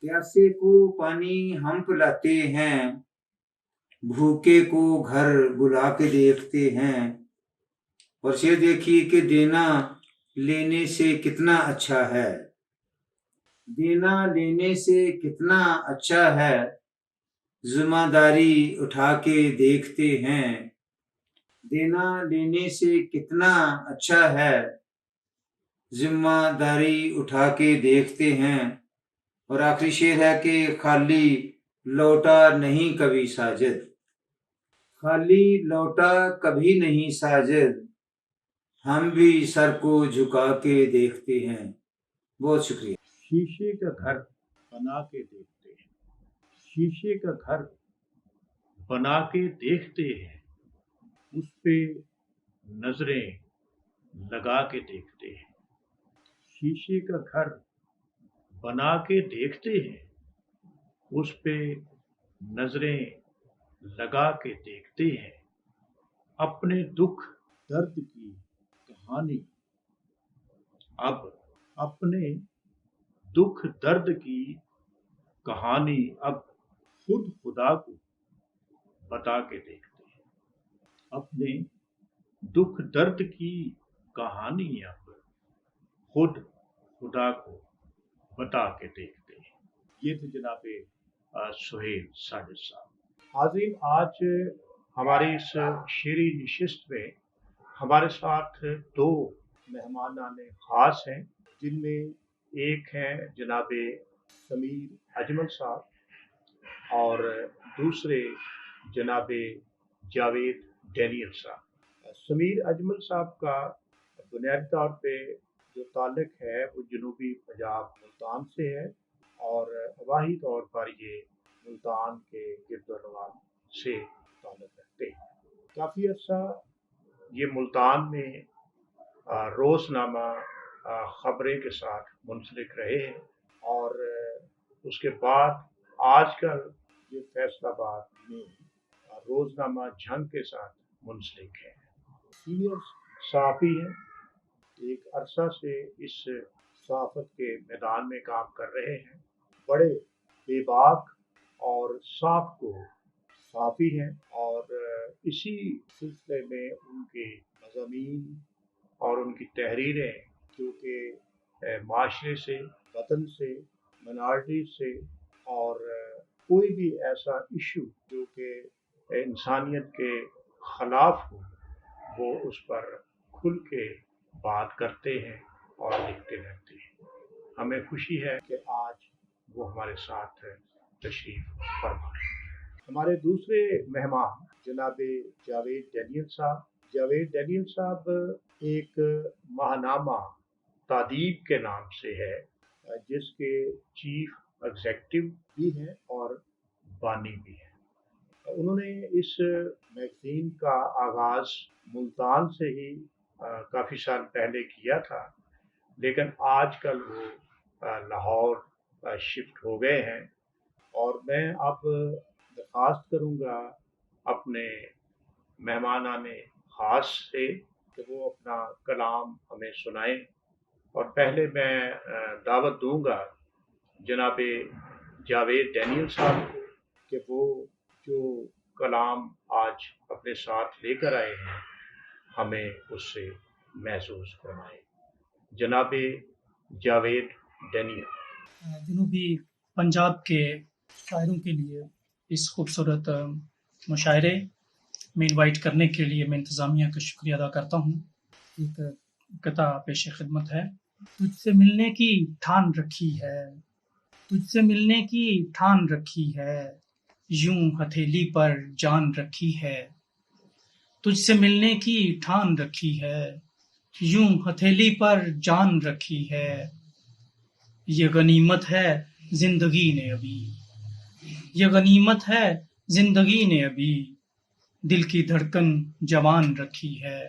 [SPEAKER 10] پیاسے کو پانی ہم پلاتے ہیں، بھوکے کو گھر بلا کے دیکھتے ہیں. اور شعر دیکھیے کہ دینا لینے سے کتنا اچھا ہے، دینا لینے سے کتنا اچھا ہے، ذمہ داری اٹھا کے دیکھتے ہیں. دینا لینے سے کتنا اچھا ہے، ذمہ داری اٹھا کے دیکھتے ہیں. اور آخری شعر ہے کہ خالی لوٹا نہیں کبھی ساجد، خالی لوٹا کبھی نہیں ساجد، ہم بھی سر کو جھکا کے دیکھتے ہیں. بہت شکریہ.
[SPEAKER 2] شیشے کا گھر بنا کے دیکھتے ہیں، شیشے کا گھر بنا کے دیکھتے ہیں، اس پہ نظریں لگا کے دیکھتے ہیں. شیشے کا گھر بنا کے دیکھتے ہیں، اس پہ نظریں لگا کے دیکھتے ہیں، اپنے دکھ درد کی کہانی اب، اپنے دکھ درد کی کہانی اب خود خدا کو بتا کے دیکھتے ہیں. اپنے دکھ درد کی کہانی اب خود خدا کو بتا کے دیکھتے ہیں. یہ تھے جناب سہیل ساجد صاحب. حاضرین، آج ہماری اس شعری نشست میں ہمارے ساتھ 2 مہمانان خاص ہیں، جن میں ایک ہیں جناب سمیر اجمل صاحب اور دوسرے جناب جاوید ڈینیل صاحب. سمیر اجمل صاحب کا بنیادی طور پہ جو تعلق ہے وہ جنوبی پنجاب ملتان سے ہے، اور واحد طور پر یہ ملتان کے گرد و نواح سے تعلق رکھتے ہیں. کافی عرصہ یہ ملتان میں روزنامہ خبریں کے ساتھ منسلک رہے ہیں، اور اس کے بعد آج کل یہ فیصل آباد میں روزنامہ جھنگ کے ساتھ منسلک ہے. سینئر صحافی ہیں، ایک عرصہ سے اس صحافت کے میدان میں کام کر رہے ہیں. بڑے بے باک اور صاف کو صحافی ہیں اور اسی سلسلے میں ان کے مضامین اور ان کی تحریریں جو کہ معاشرے سے، وطن سے، منارٹیز سے اور کوئی بھی ایسا ایشو جو کہ انسانیت کے خلاف ہو وہ اس پر کھل کے بات کرتے ہیں اور لکھتے رہتے ہیں۔ ہمیں خوشی ہے کہ آج وہ ہمارے ساتھ تشریف فرما ہے۔ ہمارے دوسرے مہمان جناب جاوید ڈینیل صاحب۔ جاوید ڈینیل صاحب ایک ماہنامہ تادیب کے نام سے ہے جس کے چیف ایگزیکٹو بھی ہیں اور بانی بھی ہیں۔ انہوں نے اس میگزین کا آغاز ملتان سے ہی کافی سال پہلے کیا تھا، لیکن آج کل وہ لاہور شفٹ ہو گئے ہیں، اور میں اب درخواست کروں گا اپنے مہمانان خاص سے کہ وہ اپنا کلام ہمیں سنائیں، اور پہلے میں دعوت دوں گا جناب جاوید ڈینیل صاحب کو کہ وہ جو کلام آج اپنے ساتھ لے کر آئے ہیں ہمیں اس سے محسوس فرمائیں۔ جناب جاوید ڈینیل۔
[SPEAKER 11] جنوبی پنجاب کے شاعروں کے لیے اس خوبصورت مشاعرے میں انوائٹ کرنے کے لیے میں انتظامیہ کا شکریہ ادا کرتا ہوں۔ ایک قطع پیش خدمت ہے۔ تجھ سے ملنے کی ٹھان رکھی ہے، تجھ سے ملنے کی ٹھان رکھی ہے، یوں ہتھیلی پر جان رکھی ہے، تجھ سے ملنے کی ٹھان رکھی ہے، یوں ہتھیلی پر جان رکھی ہے، یہ غنیمت ہے زندگی نے ابھی، یہ غنیمت ہے زندگی نے ابھی، دل کی دھڑکن جوان رکھی ہے۔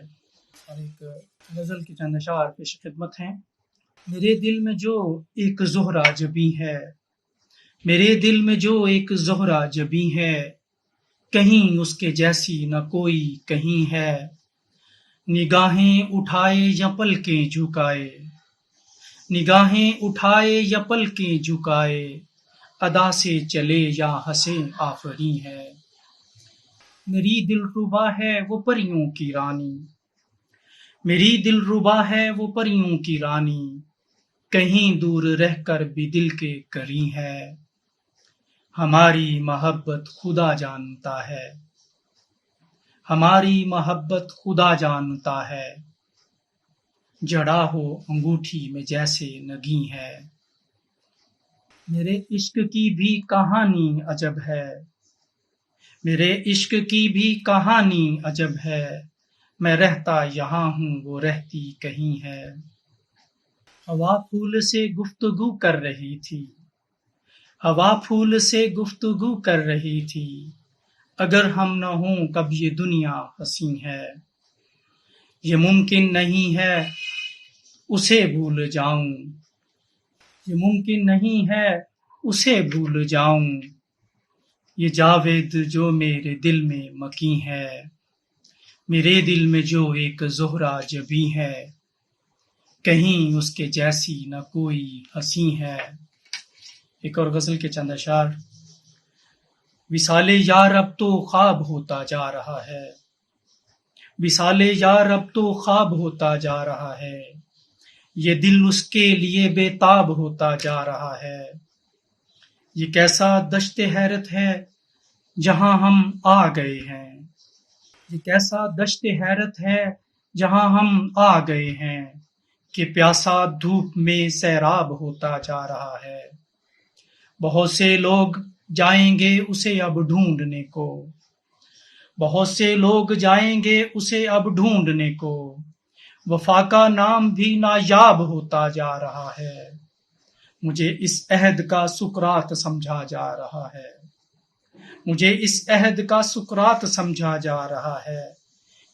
[SPEAKER 11] اور ایک غزل کی چند اشعار پیش خدمت ہیں۔ میرے دل میں جو ایک زہرہ جبیں ہے، میرے دل میں جو ایک زہرہ جبیں ہے، کہیں اس کے جیسی نہ کوئی کہیں ہے، نگاہیں اٹھائے یا پلکیں جھکائے، نگاہیں اٹھائے یا پلکیں جھکائے، ادا سے چلے یا ہنسے آفریں ہے، میری دلربا ہے وہ پریوں کی رانی، میری دلربا ہے وہ پریوں کی رانی، کہیں دور رہ کر بھی دل کے قریب ہے، ہماری محبت خدا جانتا ہے، ہماری محبت خدا جانتا ہے، جڑا ہو انگوٹھی میں جیسے نگیں ہے، میرے عشق کی بھی کہانی عجب ہے، میرے عشق کی بھی کہانی عجب ہے، میں رہتا یہاں ہوں وہ رہتی کہیں ہے، ہوا پھول سے گفتگو کر رہی تھی، ہوا پھول سے گفتگو کر رہی تھی، اگر ہم نہ ہوں کب یہ دنیا حسین ہے، یہ ممکن نہیں ہے اسے بھول جاؤں، یہ ممکن نہیں ہے اسے بھول جاؤں، یہ جاوید جو میرے دل میں مکیں ہے، میرے دل میں جو ایک زہرہ جبیں ہے، کہیں اس کے جیسی نہ کوئی حسیں ہے۔ ایک اور غزل کے چند اشعار۔ وصال یار اب تو خواب ہوتا جا رہا ہے، وصال یار اب تو خواب ہوتا جا رہا ہے، یہ دل اس کے لیے بے تاب ہوتا جا رہا ہے، یہ کیسا دشت حیرت ہے جہاں ہم آ گئے ہیں، یہ کیسا دشت حیرت ہے جہاں ہم آ گئے ہیں، کہ پیاسا دھوپ میں سیراب ہوتا جا رہا ہے، بہت سے لوگ جائیں گے اسے اب ڈھونڈنے کو، بہت سے لوگ جائیں گے اسے اب ڈھونڈنے کو، وفا کا نام بھی نایاب ہوتا جا رہا ہے، مجھے اس عہد کا سکرات سمجھا جا رہا ہے، مجھے اس عہد کا سکرات سمجھا جا رہا ہے،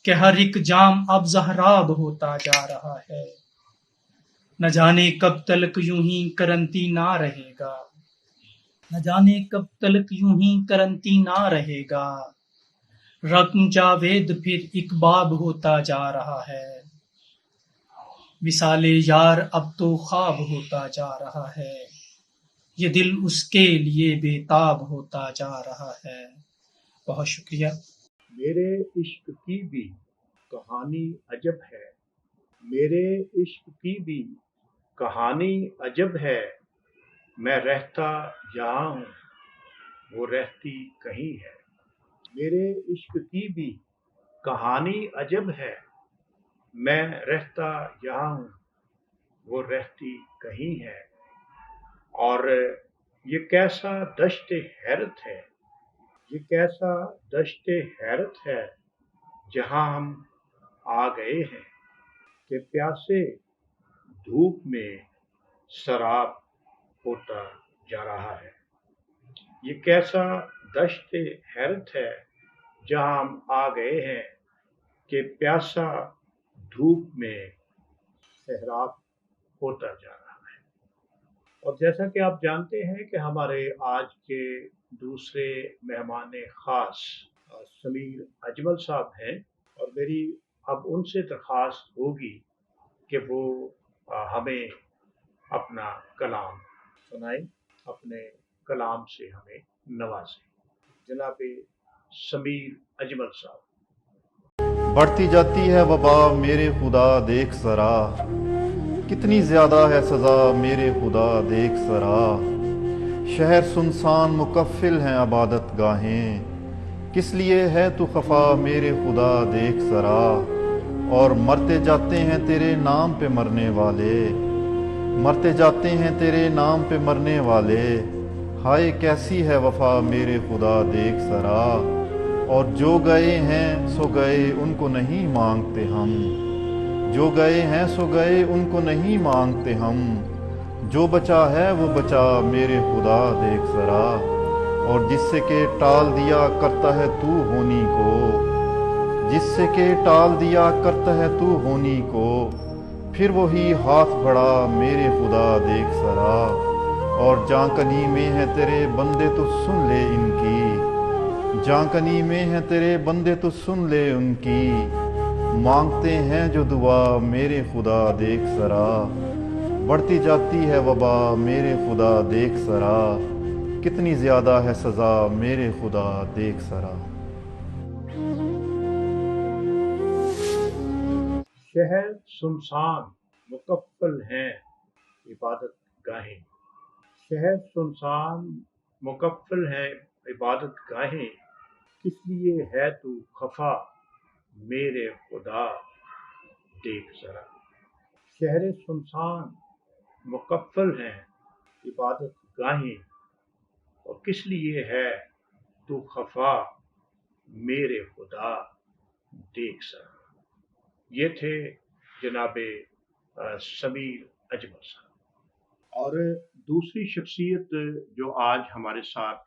[SPEAKER 11] کہ ہر ایک جام اب زہراب ہوتا جا رہا ہے، نہ جانے کب تلک یوں ہی کرنطینہ رہے گا، نہ جانے کب تلک یوں ہی کرنطینہ رہے گا، رقم جاوید پھر ایک باب ہوتا جا رہا ہے، وصال یار اب تو خواب ہوتا جا رہا ہے، یہ دل اس کے لیے بے تاب ہوتا جا رہا ہے، बहुत शुक्रिया।
[SPEAKER 2] मेरे इश्क की भी कहानी अजब है, मेरे इश्क की भी कहानी अजब है, मैं रहता जहाँ हूँ वो रहती कहीं है। मेरे इश्क की भी कहानी अजब है, मैं रहता जहाँ हूँ वो रहती कहीं है। और ये कैसा दश्त हैरत है, ये कैसा दश्त हैरत है जहाँ हम आ गए हैं कि प्यासे धूप में शराब होता जा रहा है। ये कैसा दश्त हैरत है जहाँ हम आ गए हैं कि प्यासा धूप में सहराब होता जा रहा है। और जैसा कि आप जानते हैं कि हमारे आज के दूसरे मेहमान ख़ास समीर अजमल साहब हैं, और मेरी अब उनसे दरख्वास्त होगी कि वो हमें अपना कलाम सुनाएं, अपने कलाम से हमें नवाजें। जनाब समीर अजमल साहब।
[SPEAKER 12] बढ़ती जाती है वबा मेरे खुदा देख जरा, कितनी ज़्यादा है सज़ा मेरे खुदा देख जरा। शहर सुनसान मुकफ़िल हैं आबादत गाहें, किस लिए है तू खफा मेरे खुदा देख जरा। और मरते जाते हैं तेरे नाम पे मरने वाले, मरते जाते हैं तेरे नाम पे मरने वाले। हाय कैसी है वफा मेरे खुदा देख जरा। और जो गए हैं सो गए उनको नहीं मांगते हम, जो गए हैं सो गए उनको नहीं मांगते हम। जो बचा है वो बचा मेरे खुदा देख जरा। और जिससे के टाल दिया करता है तू होनी को, जिससे के टाल दिया करता है तू होनी को, फिर वही हाथ बढ़ा मेरे खुदा देख जरा। और जांकनी में है तेरे बंदे तो सुन ले इनकी, जांकनी में है तेरे बंदे तो सुन ले उनकी। मांगते हैं जो दुआ मेरे खुदा देख जरा। बढ़ती जाती है वबा मेरे खुदा देख जरा, कितनी ज़्यादा है सज़ा मेरे खुदा देख जरा।
[SPEAKER 2] शहर सुनसान मुकफ़्फ़ल हैं इबादत गाहें, शहर सुनसान मुकफ़्फ़ल हैं इबादत गाहें, किस लिए है तू खफा मेरे खुदा देख जरा। शहर सुनसान मुकफ़्फ़ल हैं इबादत गाहें, और किस लिए है तू खफा मेरे खुदा देख जरा। ये थे जनाब समीर अजमल साहब। और दूसरी शख्सियत जो आज हमारे साथ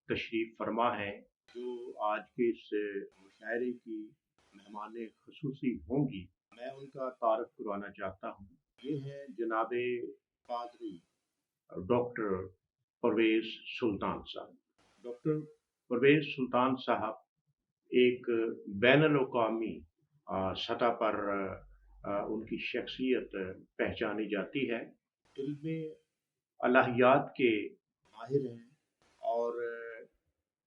[SPEAKER 2] तशरीफ़ फरमा है, जो आज के इस मुशायरे की मेहमान ख़ुसूसी होंगी, मैं उनका तारुफ करवाना चाहता हूँ। ये हैं जनाब पादरी डॉक्टर परवेज़ सुल्तान साहब। डॉक्टर परवेज़ सुल्तान साहब एक बैनुल-अक़वामी सतह पर उनकी शख्सियत पहचानी जाती है। इल्मे अलहियात के माहिर हैं, और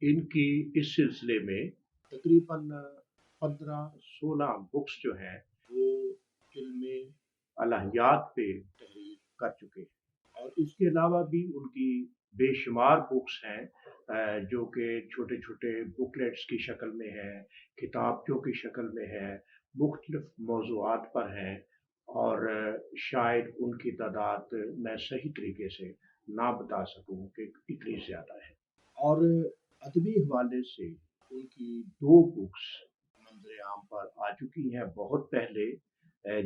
[SPEAKER 2] इनकी इस सिलसिले में तकरीबन 15-16 बुक्स जो हैं वो इल्मे अलहियात पे तहरीर कर चुके हैं। और इसके अलावा भी उनकी बेशुमार बुक्स हैं जो कि छोटे छोटे बुकलेट्स की शक्ल में हैं, किताबचों की शक्ल में है, मुख्तलिफ मौज़ूआत पर हैं, और शायद उनकी तादाद मैं सही तरीके से ना बता सकूं कि इतनी ज़्यादा है। और अदबी हवाले से उनकी 2 बुक्स मंज़र आम पर आ चुकी हैं बहुत पहले,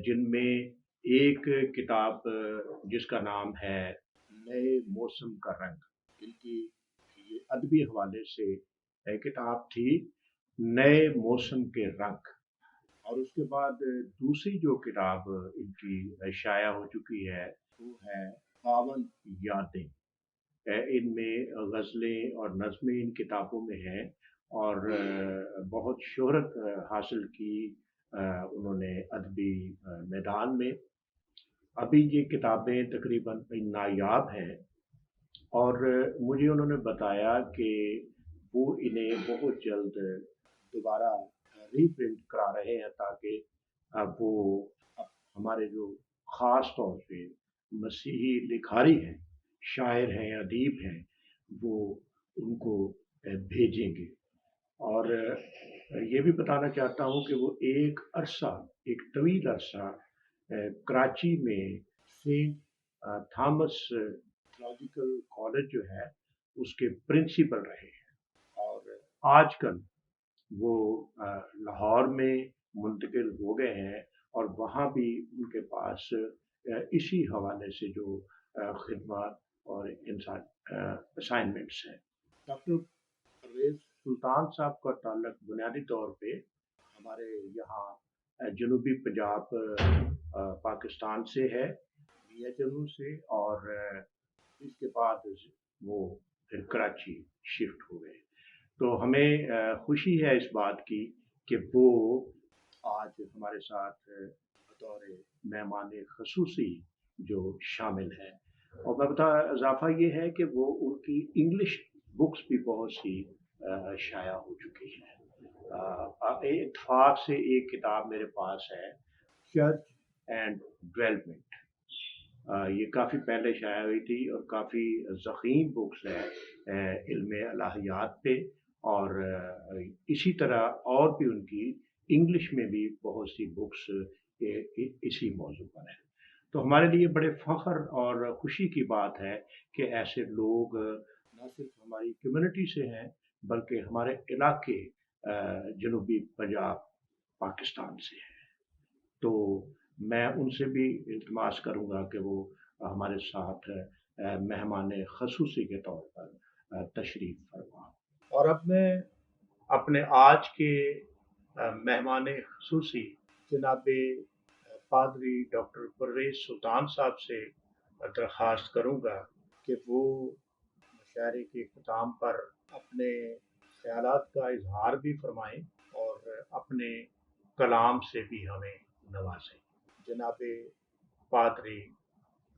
[SPEAKER 2] जिनमें एक किताब जिसका नाम है नए मौसम का रंग, इनकी ये अदबी हवाले से किताब थी नए मौसम के रंग। और उसके बाद दूसरी जो किताब इनकी शाया हो चुकी है वो है पावन यादें। इनमें गज़लें और नज़्में इन किताबों में हैं, और बहुत शोहरत हासिल की उन्होंने अदबी मैदान में। अभी ये किताबें तकरीबन नायाब हैं, और मुझे उन्होंने बताया कि वो इन्हें बहुत जल्द दोबारा रीप्रिंट करा रहे हैं, ताकि अब वो हमारे जो ख़ास तौर पे मसीही लिखारी हैं, शायर हैं, अदीब हैं, वो उनको भेजेंगे। और ये भी बताना चाहता हूँ कि वो एक तवील अरसा कराची में सेंट थॉमस थियोलॉजिकल कॉलेज जो है उसके प्रिंसिपल रहे हैं, और आजकल वो लाहौर में मुंतकिल हो गए हैं, और वहाँ भी उनके पास इसी हवाले से जो खिदमत और इंसान असाइनमेंट्स हैं। डॉक्टर परवेज़ सुल्तान साहब का ताल्लुक बुनियादी तौर पे हमारे यहाँ जनूबी पंजाब पाकिस्तान से है, मियां जनूब से, और इसके बाद वो फिर कराची शिफ्ट हो गए। तो हमें खुशी है इस बात की कि वो आज हमारे साथ बतौर मेहमान खसूसी जो शामिल हैं। और मैं इजाफा ये है कि वो उनकी इंग्लिश बुक्स भी बहुत सी शाया हो चुकी हैं। इत्तेफाक से एक किताब मेरे पास है, चर्च एंड डेवलपमेंट। ये काफ़ी पहले शाया हुई थी और काफ़ी ज़ख़ीम बुक्स है इल्म अलहियात पे, और इसी तरह और भी उनकी इंग्लिश में भी बहुत सी बुक्स इसी मौजू पर है। तो हमारे लिए बड़े फ़ख्र और ख़ुशी की बात है कि ऐसे लोग न सिर्फ हमारी कम्युनिटी से हैं बल्कि हमारे इलाके जनूबी पंजाब पाकिस्तान से हैं। तो मैं उनसे भी इल्तिमास करूँगा कि वो हमारे साथ मेहमान खसूसी के तौर पर तशरीफ़ फरमा। और अब मैं अपने आज के मेहमान खसूसी जनाब पादरी डॉक्टर परवेज़ सुल्तान साहब से दरख्वास्त करूँगा कि वो मुशायरे के ख़िताम पर अपने ख़यालात का इजहार भी फरमाएँ और अपने कलाम से भी हमें नवाजें। जनाब पादरी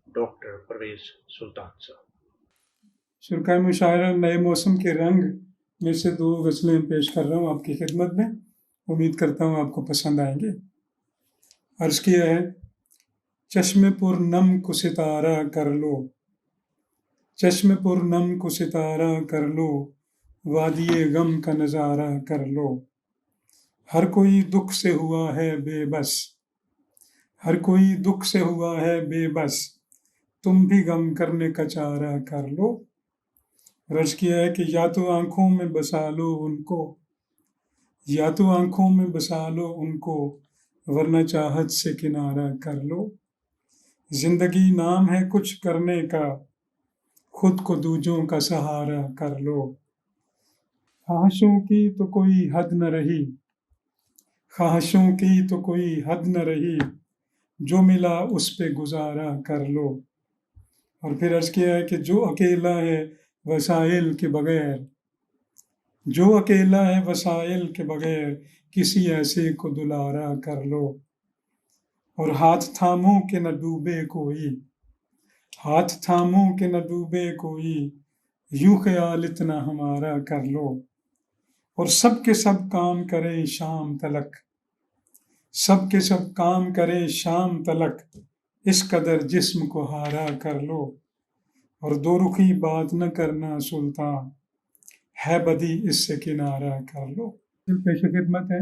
[SPEAKER 2] डॉक्टर परवेज़ सुल्तान साहब।
[SPEAKER 13] शुरकाए मुशायरा नए मौसम के रंग में से 2 गज़लें पेश कर रहा हूँ आपकी खिदमत में। उम्मीद करता हूँ आपको पसंद आएंगे। अर्ज़ किया है, चश्मे पुर नम को सितारा कर लो, चश्मे पुर नम को सितारा कर लो, वादिये गम का नज़ारा कर लो। हर कोई दुख से हुआ है बेबस, हर कोई दुख से हुआ है बेबस, तुम भी गम करने का चारा कर लो। अर्ज़ किया है कि या तो आँखों में बसा लो उनको, या तो आँखों में बसा लो उनको, वरना चाहत से किनारा कर लो। जिंदगी नाम है कुछ करने का, खुद को दूजों का सहारा कर लो। ख्वाहिशों की तो कोई हद न रही, ख्वाहिशों की तो कोई हद न रही, जो मिला उस पे गुजारा कर लो। और फिर अर्ज़ किया है कि जो अकेला है वसाइल के बगैर, जो अकेला है वसाइल के बगैर, किसी ऐसे को दुलारा कर लो। और हाथ थामों के न डूबे कोई, हाथ थामों के न डूबे कोई, यूं ख्याल इतना हमारा कर लो। और सब के सब काम करें शाम तलक, सब के सब काम करें शाम तलक, इस कदर जिस्म को हारा कर लो। और दो रुखी बात न करना सुल्तान, है बदी इससे किनारा कर लो। पेश खिदमत है,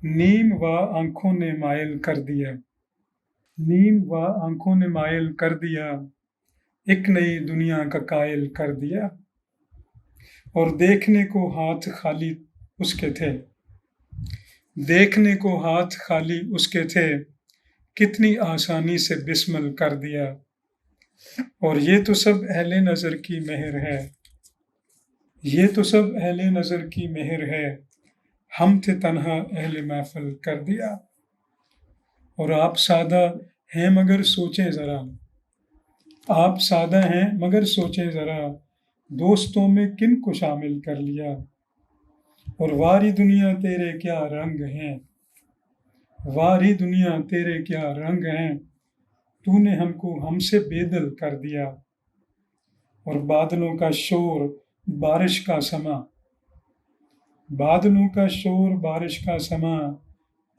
[SPEAKER 13] नीम व आंखों ने मायल कर दिया, नीम व आंखों ने मायल कर दिया, एक नई दुनिया का कायल कर दिया। और देखने को हाथ खाली उसके थे, देखने को हाथ खाली उसके थे, कितनी आसानी से बिस्मिल कर दिया। और ये तो सब अहले नज़र की मेहर है, ये तो सब अहले नज़र की मेहर है, हम थे तन्हा अहले महफिल कर दिया। और आप सादा हैं मगर सोचें ज़रा, आप सादा हैं मगर सोचें ज़रा, दोस्तों में किन को शामिल कर लिया। और वारी दुनिया तेरे क्या रंग हैं, वारी दुनिया तेरे क्या रंग हैं, तूने हमको हमसे बेदल कर दिया। और बादलों का शोर बारिश का समा, बादलों का शोर बारिश का समा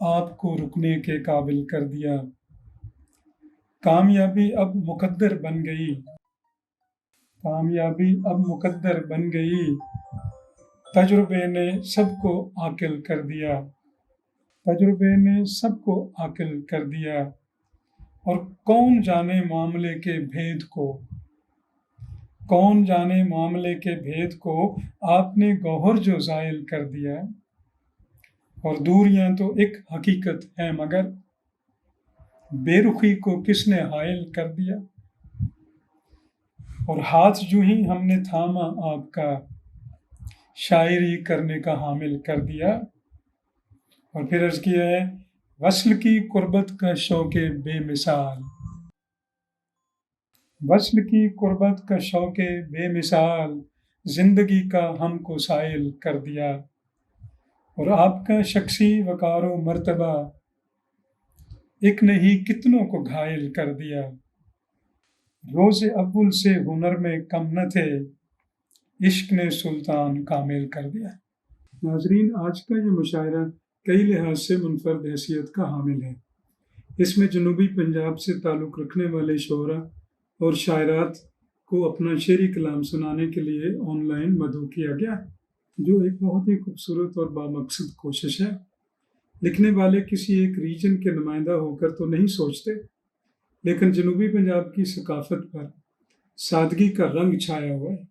[SPEAKER 13] आपको रुकने के काबिल कर दिया। कामयाबी अब मुकद्दर बन गई, कामयाबी अब मुकद्दर बन गई, तजुर्बे ने सबको आकिल कर दिया, तजुर्बे ने सबको आकिल कर दिया। और कौन जाने मामले के भेद को, कौन जाने मामले के भेद को आपने गौहर जो ज़ायल कर दिया। और दूरियां तो एक हकीकत है मगर बेरुखी को किसने हायल कर दिया। और हाथ जो ही हमने थामा आपका शायरी करने का हामिल कर दिया। और फिर अर्ज़ किया है वस्ल की कुर्बत का शौक़े बेमिसाल, वस्ल की कुर्बत का शौक़े बेमिसाल ज़िंदगी का हमको साइल कर दिया। और आपका शख्सी वकारो मर्तबा एक नहीं कितनों को घायल कर दिया। रोज़े अव्वल से हुनर में कम न थे, इश्क ने सुल्तान कामिल कर दिया। नाजरीन, आज का ये मुशायरा कई लिहाज से मुनफरद हैसियत का हामिल है। इसमें जनूबी पंजाब से ताल्लुक़ रखने वाले शोरा और शायरात को अपना शेरी कलाम सुनाने के लिए ऑनलाइन मदऊ किया गया, जो एक बहुत ही खूबसूरत और बामकसद कोशिश है। लिखने वाले किसी एक रीजन के नुमाइंदा होकर तो नहीं सोचते, लेकिन जनूबी पंजाब की सकाफत पर सादगी का रंग छाया हुआ है,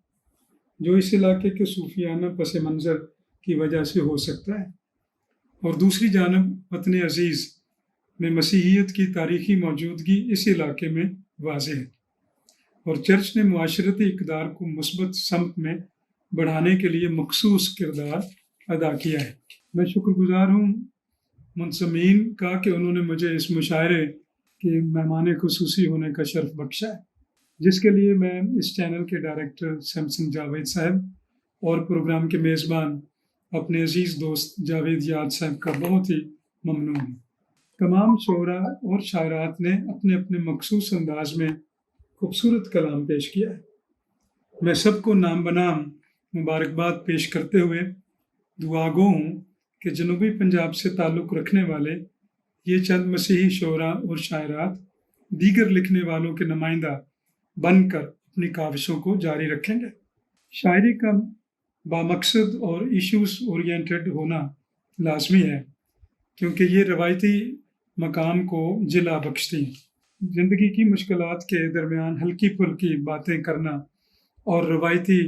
[SPEAKER 13] जो इस इलाके के सूफियाना पस मंज़र की वजह से हो सकता है। और दूसरी जानब वतन अज़ीज़ में मसीहियत की तारीख़ी मौजूदगी इस इलाके में वाज़ेह है, और चर्च ने मुआशरती इक़दार को मुस्बत समत में बढ़ाने के लिए मखसूस किरदार अदा किया है। मैं शुक्रगुज़ार हूँ मुंसमीन का कि उन्होंने मुझे इस मुशायरे के मेहमान खुसूसी होने का शर्फ बख्शा है, जिसके लिए मैं इस चैनल के डायरेक्टर सैमसन जावेद साहब और प्रोग्राम के मेज़बान अपने अजीज़ दोस्त जावेद याद साहब का बहुत ही ममनून हूँ। तमाम शोरा और शायरात ने अपने अपने मखसूस अंदाज में खूबसूरत कलाम पेश किया है। मैं सबको नाम बनाम मुबारकबाद पेश करते हुए दुआगो हूँ कि जनूबी पंजाब से ताल्लुक़ रखने वाले ये चंद मसीही शोरा और शायरात दीगर लिखने वालों के नुमाइंदा बनकर अपनी काविशों को जारी रखेंगे। शायरी का बामकसद और इश्यूज ओरिएंटेड होना लाजमी है, क्योंकि ये रवायती मकाम को जिला बख्शती हैं। ज़िंदगी की मुश्किलात के दरमियान हल्की फुल्की बातें करना और रवायती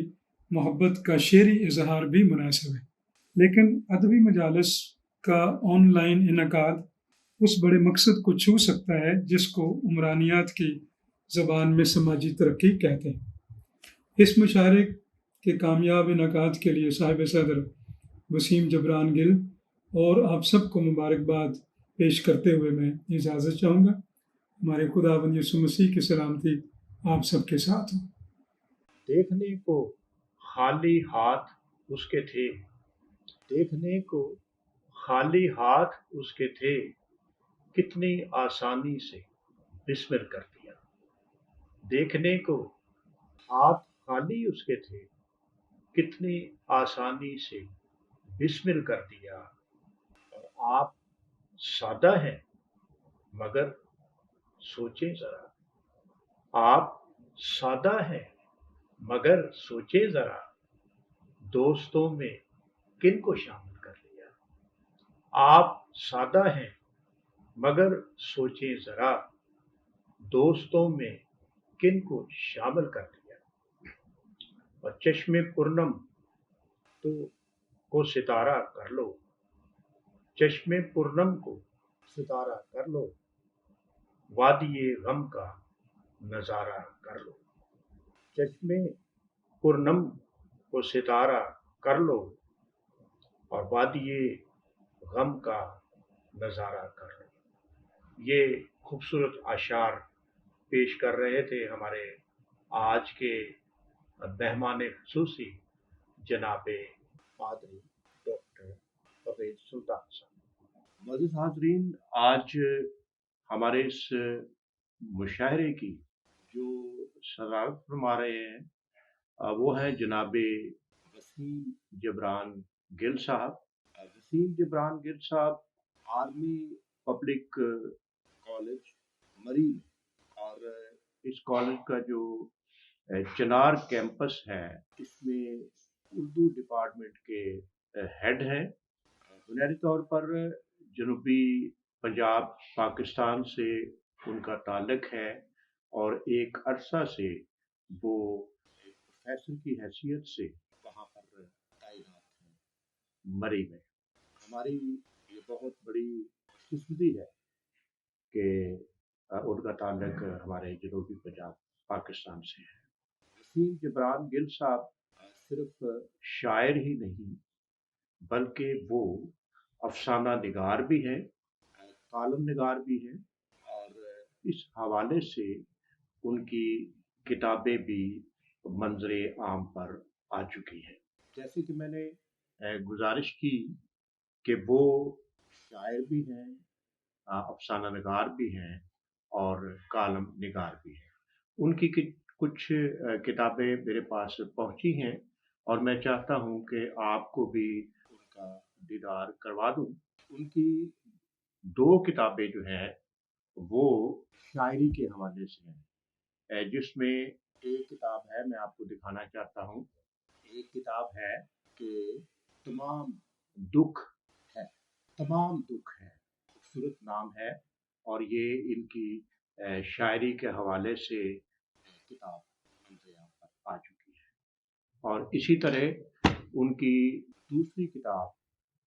[SPEAKER 13] मोहब्बत का शेरी इजहार भी मुनासिब है, लेकिन अदबी मजालिस का ऑनलाइन इनकाद उस बड़े मकसद को छू सकता है जिसको उमरानियात की ज़बान में समाजी तरक्की कहते हैं। इस मुशायरे के कामयाब इनकाद के लिए साहिब सदर वसीम जबरान गिल और आप सबको मुबारकबाद पेश करते हुए मैं इजाज़त चाहूँगा। हमारे खुदावंद यीशु मसीह की सलामती आप सबके साथ हो।
[SPEAKER 2] देखने को खाली हाथ उसके थे, देखने को खाली हाथ उसके थे, कितनी आसानी से बिस्मिल कर दिया। देखने को हाथ खाली उसके थे, कितनी आसानी से बिस्मिल कर दिया। और आप सादा हैं मगर सोचें जरा, आप सादा हैं मगर सोचें जरा, दोस्तों में किन को शामिल कर लिया। आप सादा हैं मगर सोचें जरा, दोस्तों में किन को शामिल कर दिया। और चश्मे पूर्णम को सितारा कर लो, चश्मे पूर्णम को सितारा कर लो, वादिये गम का नजारा कर लो। चश्मे पूर्णम को सितारा कर लो और वादिये गम का नजारा कर लो। ये खूबसूरत अशार पेश कर रहे थे हमारे आज के मेहमान खुसूसी जनाबे पादरी डॉक्टर परवेज सुल्तान साहब। मज़ीद हाज़रीन, आज हमारे इस मुशायरे की जो सदारत फरमा रहे हैं वो हैं जनाबे वसीम जबरान गिल साहब। वसीम जबरान गिल साहब आर्मी पब्लिक कॉलेज मरी, और इस कॉलेज का जो चिनार कैंपस है इसमें उर्दू डिपार्टमेंट के हेड हैं। बुनियादी तौर पर जनूबी पंजाब पाकिस्तान से उनका ताल्लुक है और एक अरसा से वो प्रोफेसर की हैसियत से वहाँ पर तैनात हैं मरी में। हमारी ये बहुत बड़ी खुशकिस्मती है कि उनका ताल्लुक हमारे जनूबी पंजाब पाकिस्तान से है। वसीम जबरान गिल साहब सिर्फ शायर ही नहीं बल्कि वो अफसाना निगार भी हैं, कालम निगार भी हैं, और इस हवाले से उनकी किताबें भी मंजरे आम पर आ चुकी हैं। जैसे कि मैंने गुजारिश की कि वो शायर भी हैं, अफसाना निगार भी हैं और कालम निगार भी हैं। उनकी कुछ किताबें मेरे पास पहुंची हैं और मैं चाहता हूं कि आपको भी उनका दीदार करवा दूं। उनकी 2 किताबें जो हैं वो शायरी के हवाले से हैं, जिसमें एक किताब है, मैं आपको दिखाना चाहता हूं। एक किताब है कि तमाम दुख है, तमाम दुख है, खूबसूरत नाम है, और ये इनकी शायरी के हवाले से किताब मंजरे आम पर आ चुकी है। और इसी तरह उनकी दूसरी किताब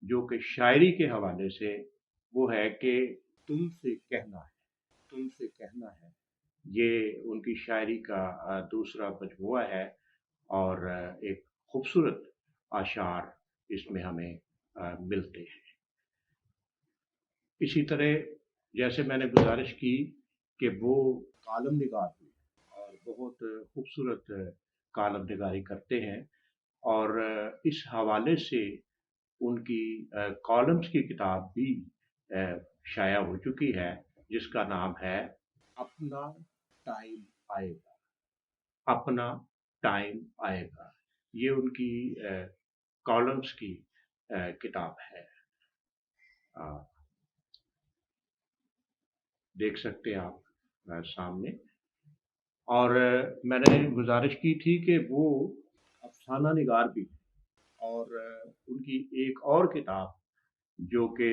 [SPEAKER 2] जो कि शायरी के हवाले से वो है कि तुमसे कहना है, तुमसे कहना है। ये उनकी शायरी का दूसरा मजमूआ है और एक खूबसूरत आशार इसमें हमें मिलते हैं। इसी तरह जैसे मैंने गुजारिश की कि वो कालम निगार भी और बहुत खूबसूरत कालम निगारी करते हैं, और इस हवाले से उनकी कॉलम्स की किताब भी शाया हो चुकी है जिसका नाम है अपना टाइम आएगा, अपना टाइम आएगा। ये उनकी कॉलम्स की किताब है, देख सकते हैं आप सामने। और मैंने गुजारिश की थी कि वो अफसाना निगार भी, और उनकी एक और किताब जो कि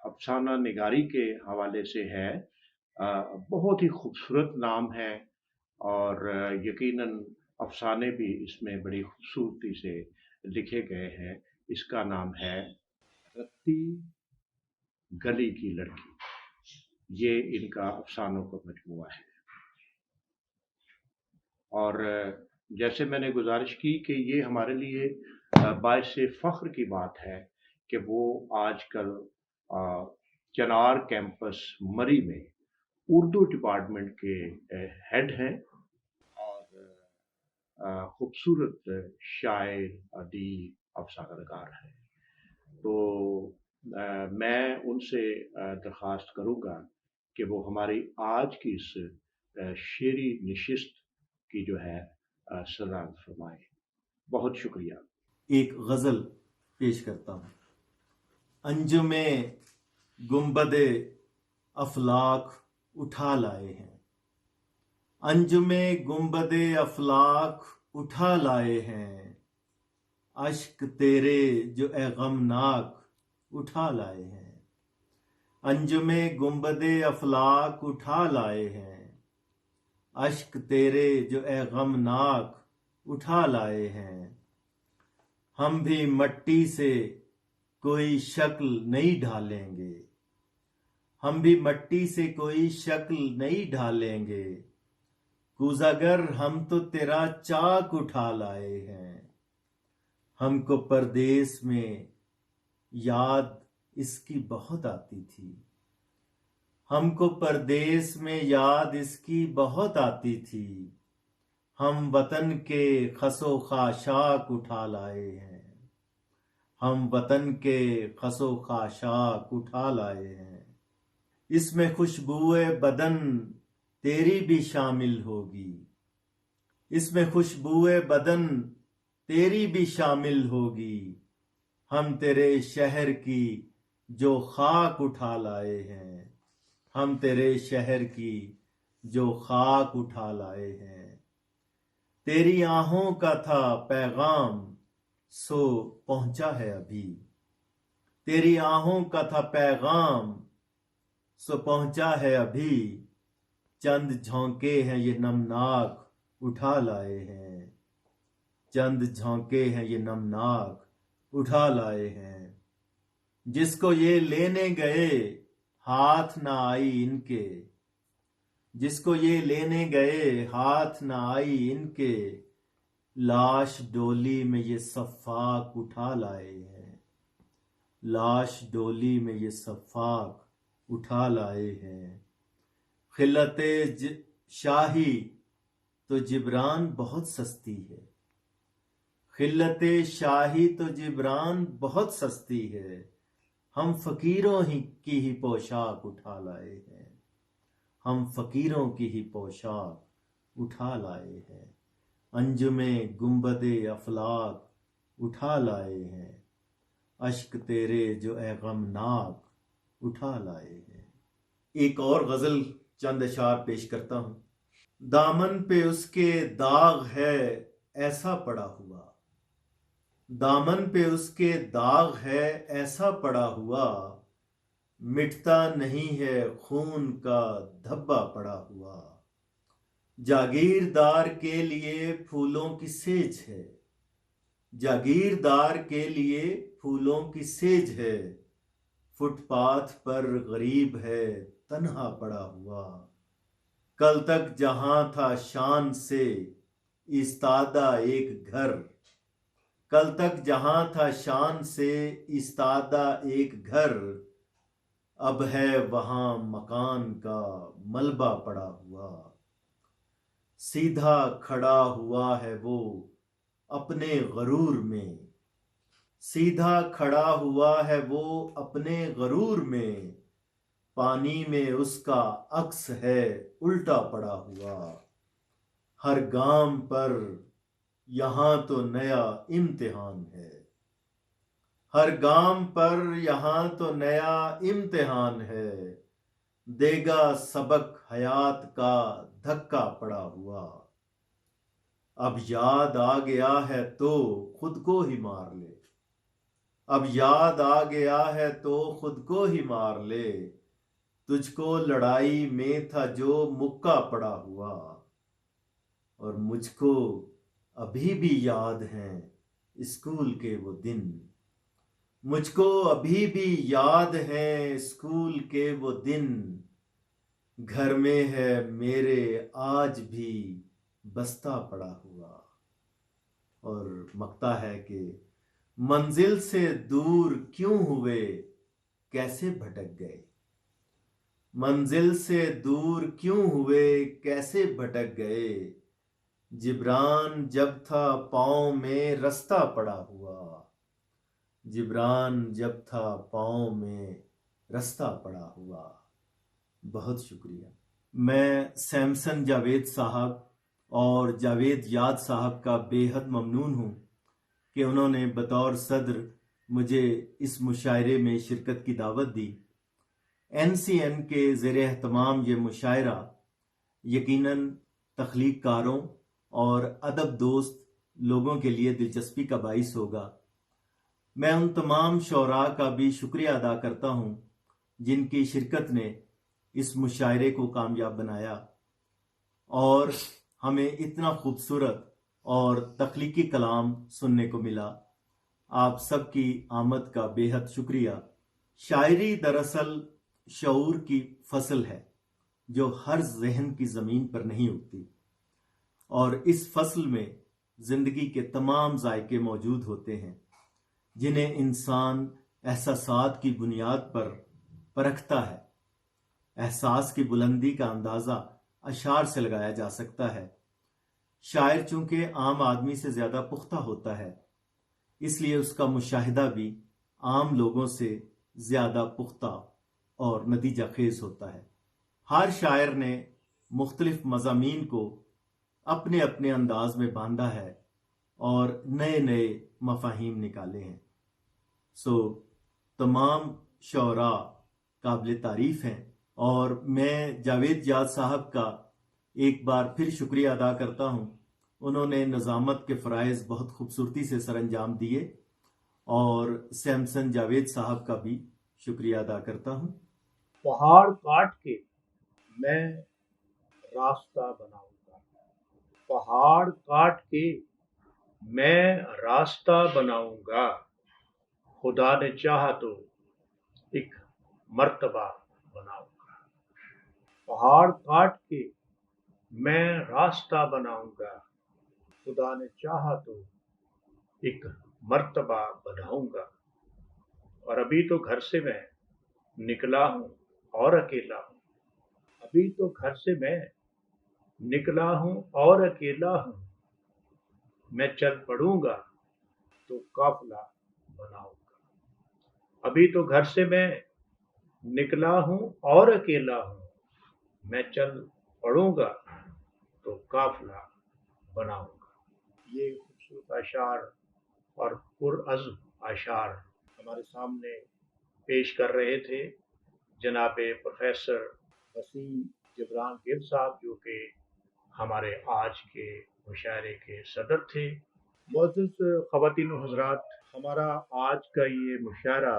[SPEAKER 2] अफसाना निगारी के हवाले से है, बहुत ही खूबसूरत नाम है, और यकीनन अफसाने भी इसमें बड़ी खूबसूरती से लिखे गए हैं। इसका नाम है रत्ती गली की लड़की। ये इनका अफसानों का मजमूआ है। और जैसे मैंने गुजारिश की कि ये हमारे लिए बाइसे फ़ख्र की बात है कि वो आजकल चिनार कैंपस मरी में उर्दू डिपार्टमेंट के हेड हैं और खूबसूरत शायर, अदीब, अफसाना निगार हैं। तो मैं उनसे दरख्वास्त करूँगा कि वो हमारी आज की इस शेरी नशिस्त की जो है सदारत फरमाए। बहुत शुक्रिया।
[SPEAKER 12] एक गज़ल पेश करता हूँ। अंजुमे गुंबदे अफलाक उठा लाए हैं, अंजुमे गुंबदे अफलाक उठा लाए हैं, अश्क तेरे जो ए गमनाक उठा लाए हैं। अंजुमे गुंबदे अफलाक उठा लाए हैं, अश्क तेरे जो ए गमनाक उठा लाए हैं। हम भी मट्टी से कोई शक्ल नहीं ढालेंगे, हम भी मट्टी से कोई शक्ल नहीं ढालेंगे, कूज़ागर हम तो तेरा चाक उठा लाए हैं। हमको परदेस में याद इसकी बहुत आती थी, हमको परदेस में याद इसकी बहुत आती थी, हम वतन के खसो खाशाक उठा लाए हैं, हम वतन के खसो खाशाक उठा लाए हैं। इसमें खुशबुए बदन तेरी भी शामिल होगी, इसमें खुशबुए बदन
[SPEAKER 14] तेरी भी शामिल होगी। हम तेरे शहर की जो खाक उठा लाए हैं, हम तेरे शहर की जो खाक उठा लाए हैं। तेरी आहों का था पैगाम सो पहुंचा है अभी, तेरी आहों का था पैगाम सो पहुंचा है अभी। चंद झोंके हैं ये नमनाक उठा लाए हैं, चंद झोंके हैं ये नमनाक उठा लाए हैं। जिसको ये लेने गए हाथ ना आई इनके, जिसको ये लेने गए हाथ ना आई इनके। लाश डोली में ये सफाक उठा लाए हैं, लाश डोली में ये सफाक उठा लाए हैं। खिलते शाही तो जिब्रान बहुत सस्ती है, खिलते शाही तो जिब्रान बहुत सस्ती है। हम फकीरों की ही पोशाक उठा लाए हैं, हम फकीरों की ही पोशाक उठा लाए हैं। अंजुमे गुंबदे अफलाक उठा लाए हैं, अश्क तेरे जो ए गमनाक उठा लाए हैं। एक और गजल चंद अशार पेश करता हूं। दामन पे उसके दाग है ऐसा पड़ा हुआ, दामन पे उसके दाग है ऐसा पड़ा हुआ। मिटता नहीं है खून का धब्बा पड़ा हुआ। जागीरदार के लिए फूलों की सेज है, जागीरदार के लिए फूलों की सेज है। फुटपाथ पर गरीब है तन्हा पड़ा हुआ। कल तक जहां था शान से इस्तादा एक घर, कल तक जहां था शान से इस्तादा एक घर। अब है वहां मकान का मलबा पड़ा हुआ। सीधा खड़ा हुआ है वो अपने गरूर में, सीधा खड़ा हुआ है वो अपने गरूर में। पानी में उसका अक्स है उल्टा पड़ा हुआ। हर गाम पर यहाँ तो नया इम्तिहान है, हर गाम पर यहाँ तो नया इम्तिहान है। देगा सबक हयात का धक्का पड़ा हुआ। अब याद आ गया है तो खुद को ही मार ले, अब याद आ गया है तो खुद को ही मार ले। तुझको लड़ाई में था जो मुक्का पड़ा हुआ, और मुझको अभी भी याद हैं स्कूल के वो दिन। मुझको अभी भी याद हैं स्कूल के वो दिन। घर में है मेरे आज भी बस्ता पड़ा हुआ। और मकता है कि मंजिल से दूर क्यों हुए कैसे भटक गए, मंजिल से दूर क्यों हुए कैसे भटक गए। जिब्रान जब था पाँव में रास्ता पड़ा हुआ, जिब्रान जब था पाँव में रास्ता पड़ा हुआ। बहुत शुक्रिया। मैं सैमसन जावेद साहब और जावेद याद साहब का बेहद ममनून हूँ कि उन्होंने बतौर सदर मुझे इस मुशायरे में शिरकत की दावत दी। NCN के ज़ेरे एहतमाम ये मुशायरा यकीनन तख्लीक कारों और अदब दोस्त लोगों के लिए दिलचस्पी का बाइस होगा। मैं उन तमाम शौरा का भी शुक्रिया अदा करता हूँ जिनकी शिरकत ने इस मुशायरे को कामयाब बनाया और हमें इतना खूबसूरत और तख्लीकी कलाम सुनने को मिला। आप सबकी आमद का बेहद शुक्रिया। शायरी दरअसल शऊर की फसल है जो हर जहन की ज़मीन पर नहीं उगती, और इस फसल में ज़िंदगी के तमाम जायके मौजूद होते हैं जिन्हें इंसान एहसासात की बुनियाद पर परखता है। एहसास की बुलंदी का अंदाज़ा अशार से लगाया जा सकता है। शायर चूंकि आम आदमी से ज़्यादा पुख्ता होता है, इसलिए उसका मुशाहिदा भी आम लोगों से ज़्यादा पुख्ता और नतीजा खेज होता है। हर शायर ने मुख्तलिफ मज़ामीन को अपने अपने अंदाज में बांधा है اور نئے نئے مفاہیم نکالے ہیں۔ تمام شعراء قابل تعریف ہیں، اور میں جاوید یاد صاحب کا ایک بار پھر شکریہ ادا کرتا ہوں۔ انہوں نے نظامت کے فرائض بہت خوبصورتی سے سر انجام دیے، اور سیمسن جاوید صاحب کا بھی شکریہ ادا کرتا ہوں۔
[SPEAKER 2] پہاڑ کاٹ کے میں راستہ بناؤں گا، پہاڑ کاٹ کے میں راستہ بناؤں گا، خدا نے چاہا تو ایک مرتبہ بناؤں گا، پہاڑ کاٹ کے میں راستہ بناؤں گا، خدا نے چاہا تو ایک مرتبہ بناؤں گا۔ اور ابھی تو گھر سے میں نکلا ہوں اور اکیلا ہوں، ابھی تو گھر سے میں نکلا ہوں اور اکیلا ہوں، میں چل پڑوں گا تو قافلہ بناؤں گا، ابھی تو گھر سے میں نکلا ہوں اور اکیلا ہوں، میں چل پڑوں گا تو قافلہ بناؤں گا۔ یہ خوبصورت اشعار اور پرعزم اشعار ہمارے سامنے پیش کر رہے تھے جناب پروفیسر وسیم جبران گل صاحب، جو کہ ہمارے آج کے مشاعرے کے صدر تھے۔ معزز خواتین و حضرات، ہمارا آج کا یہ مشاعرہ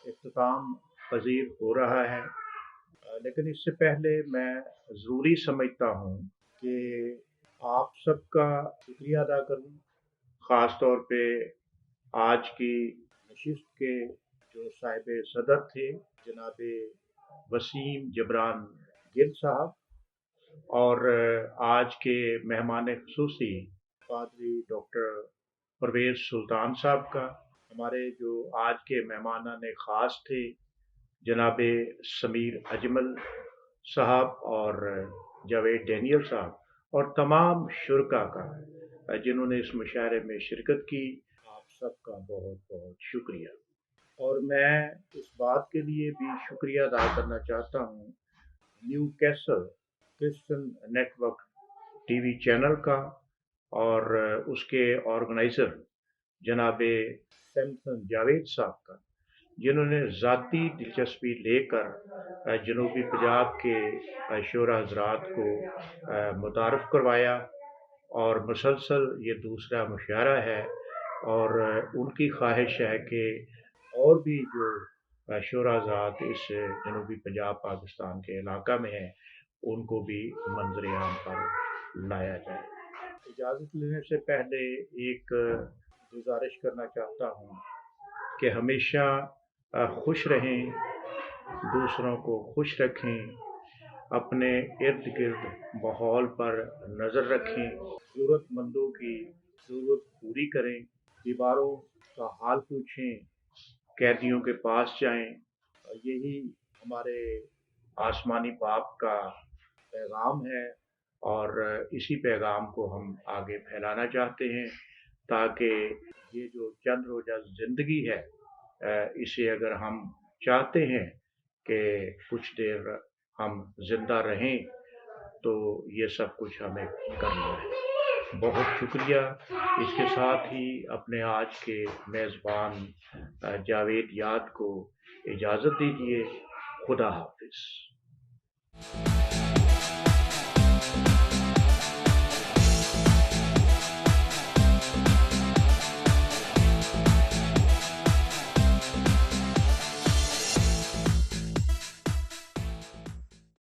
[SPEAKER 2] اختتام پذیر ہو رہا ہے، لیکن اس سے پہلے میں ضروری سمجھتا ہوں کہ آپ سب کا شکریہ ادا کروں، خاص طور پہ آج کی نشست کے جو صاحب صدر تھے جناب وسیم جبران گل صاحب، اور آج کے مہمان خصوصی پادری ڈاکٹر پرویز سلطان صاحب کا، ہمارے جو آج کے مہمانان خاص تھے جناب سمیر اجمل صاحب اور جاوید ڈینیل صاحب، اور تمام شرکاء کا جنہوں نے اس مشاعرے میں شرکت کی، آپ سب کا بہت بہت شکریہ۔ اور میں اس بات کے لیے بھی شکریہ ادا کرنا چاہتا ہوں Newcastle Christian network T V channel کا اور اس کے آرگنائزر جناب سیمسن جاوید صاحب کا، جنہوں نے ذاتی دلچسپی لے کر جنوبی پنجاب کے شعراء حضرات کو متعارف کروایا، اور مسلسل یہ دوسرا مشاعرہ ہے، اور ان کی خواہش ہے کہ اور بھی جو شعراء حضرات اس جنوبی پنجاب پاکستان کے علاقہ میں ہیں ان کو بھی منظر عام پر لایا جائے۔ اجازت لینے سے پہلے ایک گزارش کرنا چاہتا ہوں کہ ہمیشہ خوش رہیں، دوسروں کو خوش رکھیں، اپنے ارد گرد ماحول پر نظر رکھیں، ضرورت مندوں کی ضرورت پوری کریں، بیماروں کا حال پوچھیں، قیدیوں کے پاس جائیں۔ یہی ہمارے آسمانی باپ کا پیغام ہے، اور اسی پیغام کو ہم آگے پھیلانا چاہتے ہیں، تاکہ یہ جو چند روزہ زندگی ہے اسے اگر ہم چاہتے ہیں کہ کچھ دیر ہم زندہ رہیں تو یہ سب کچھ ہمیں کرنا ہے۔ بہت شکریہ۔ اس کے ساتھ ہی اپنے آج کے میزبان جاوید یاد کو اجازت دیجیے۔ خدا حافظ۔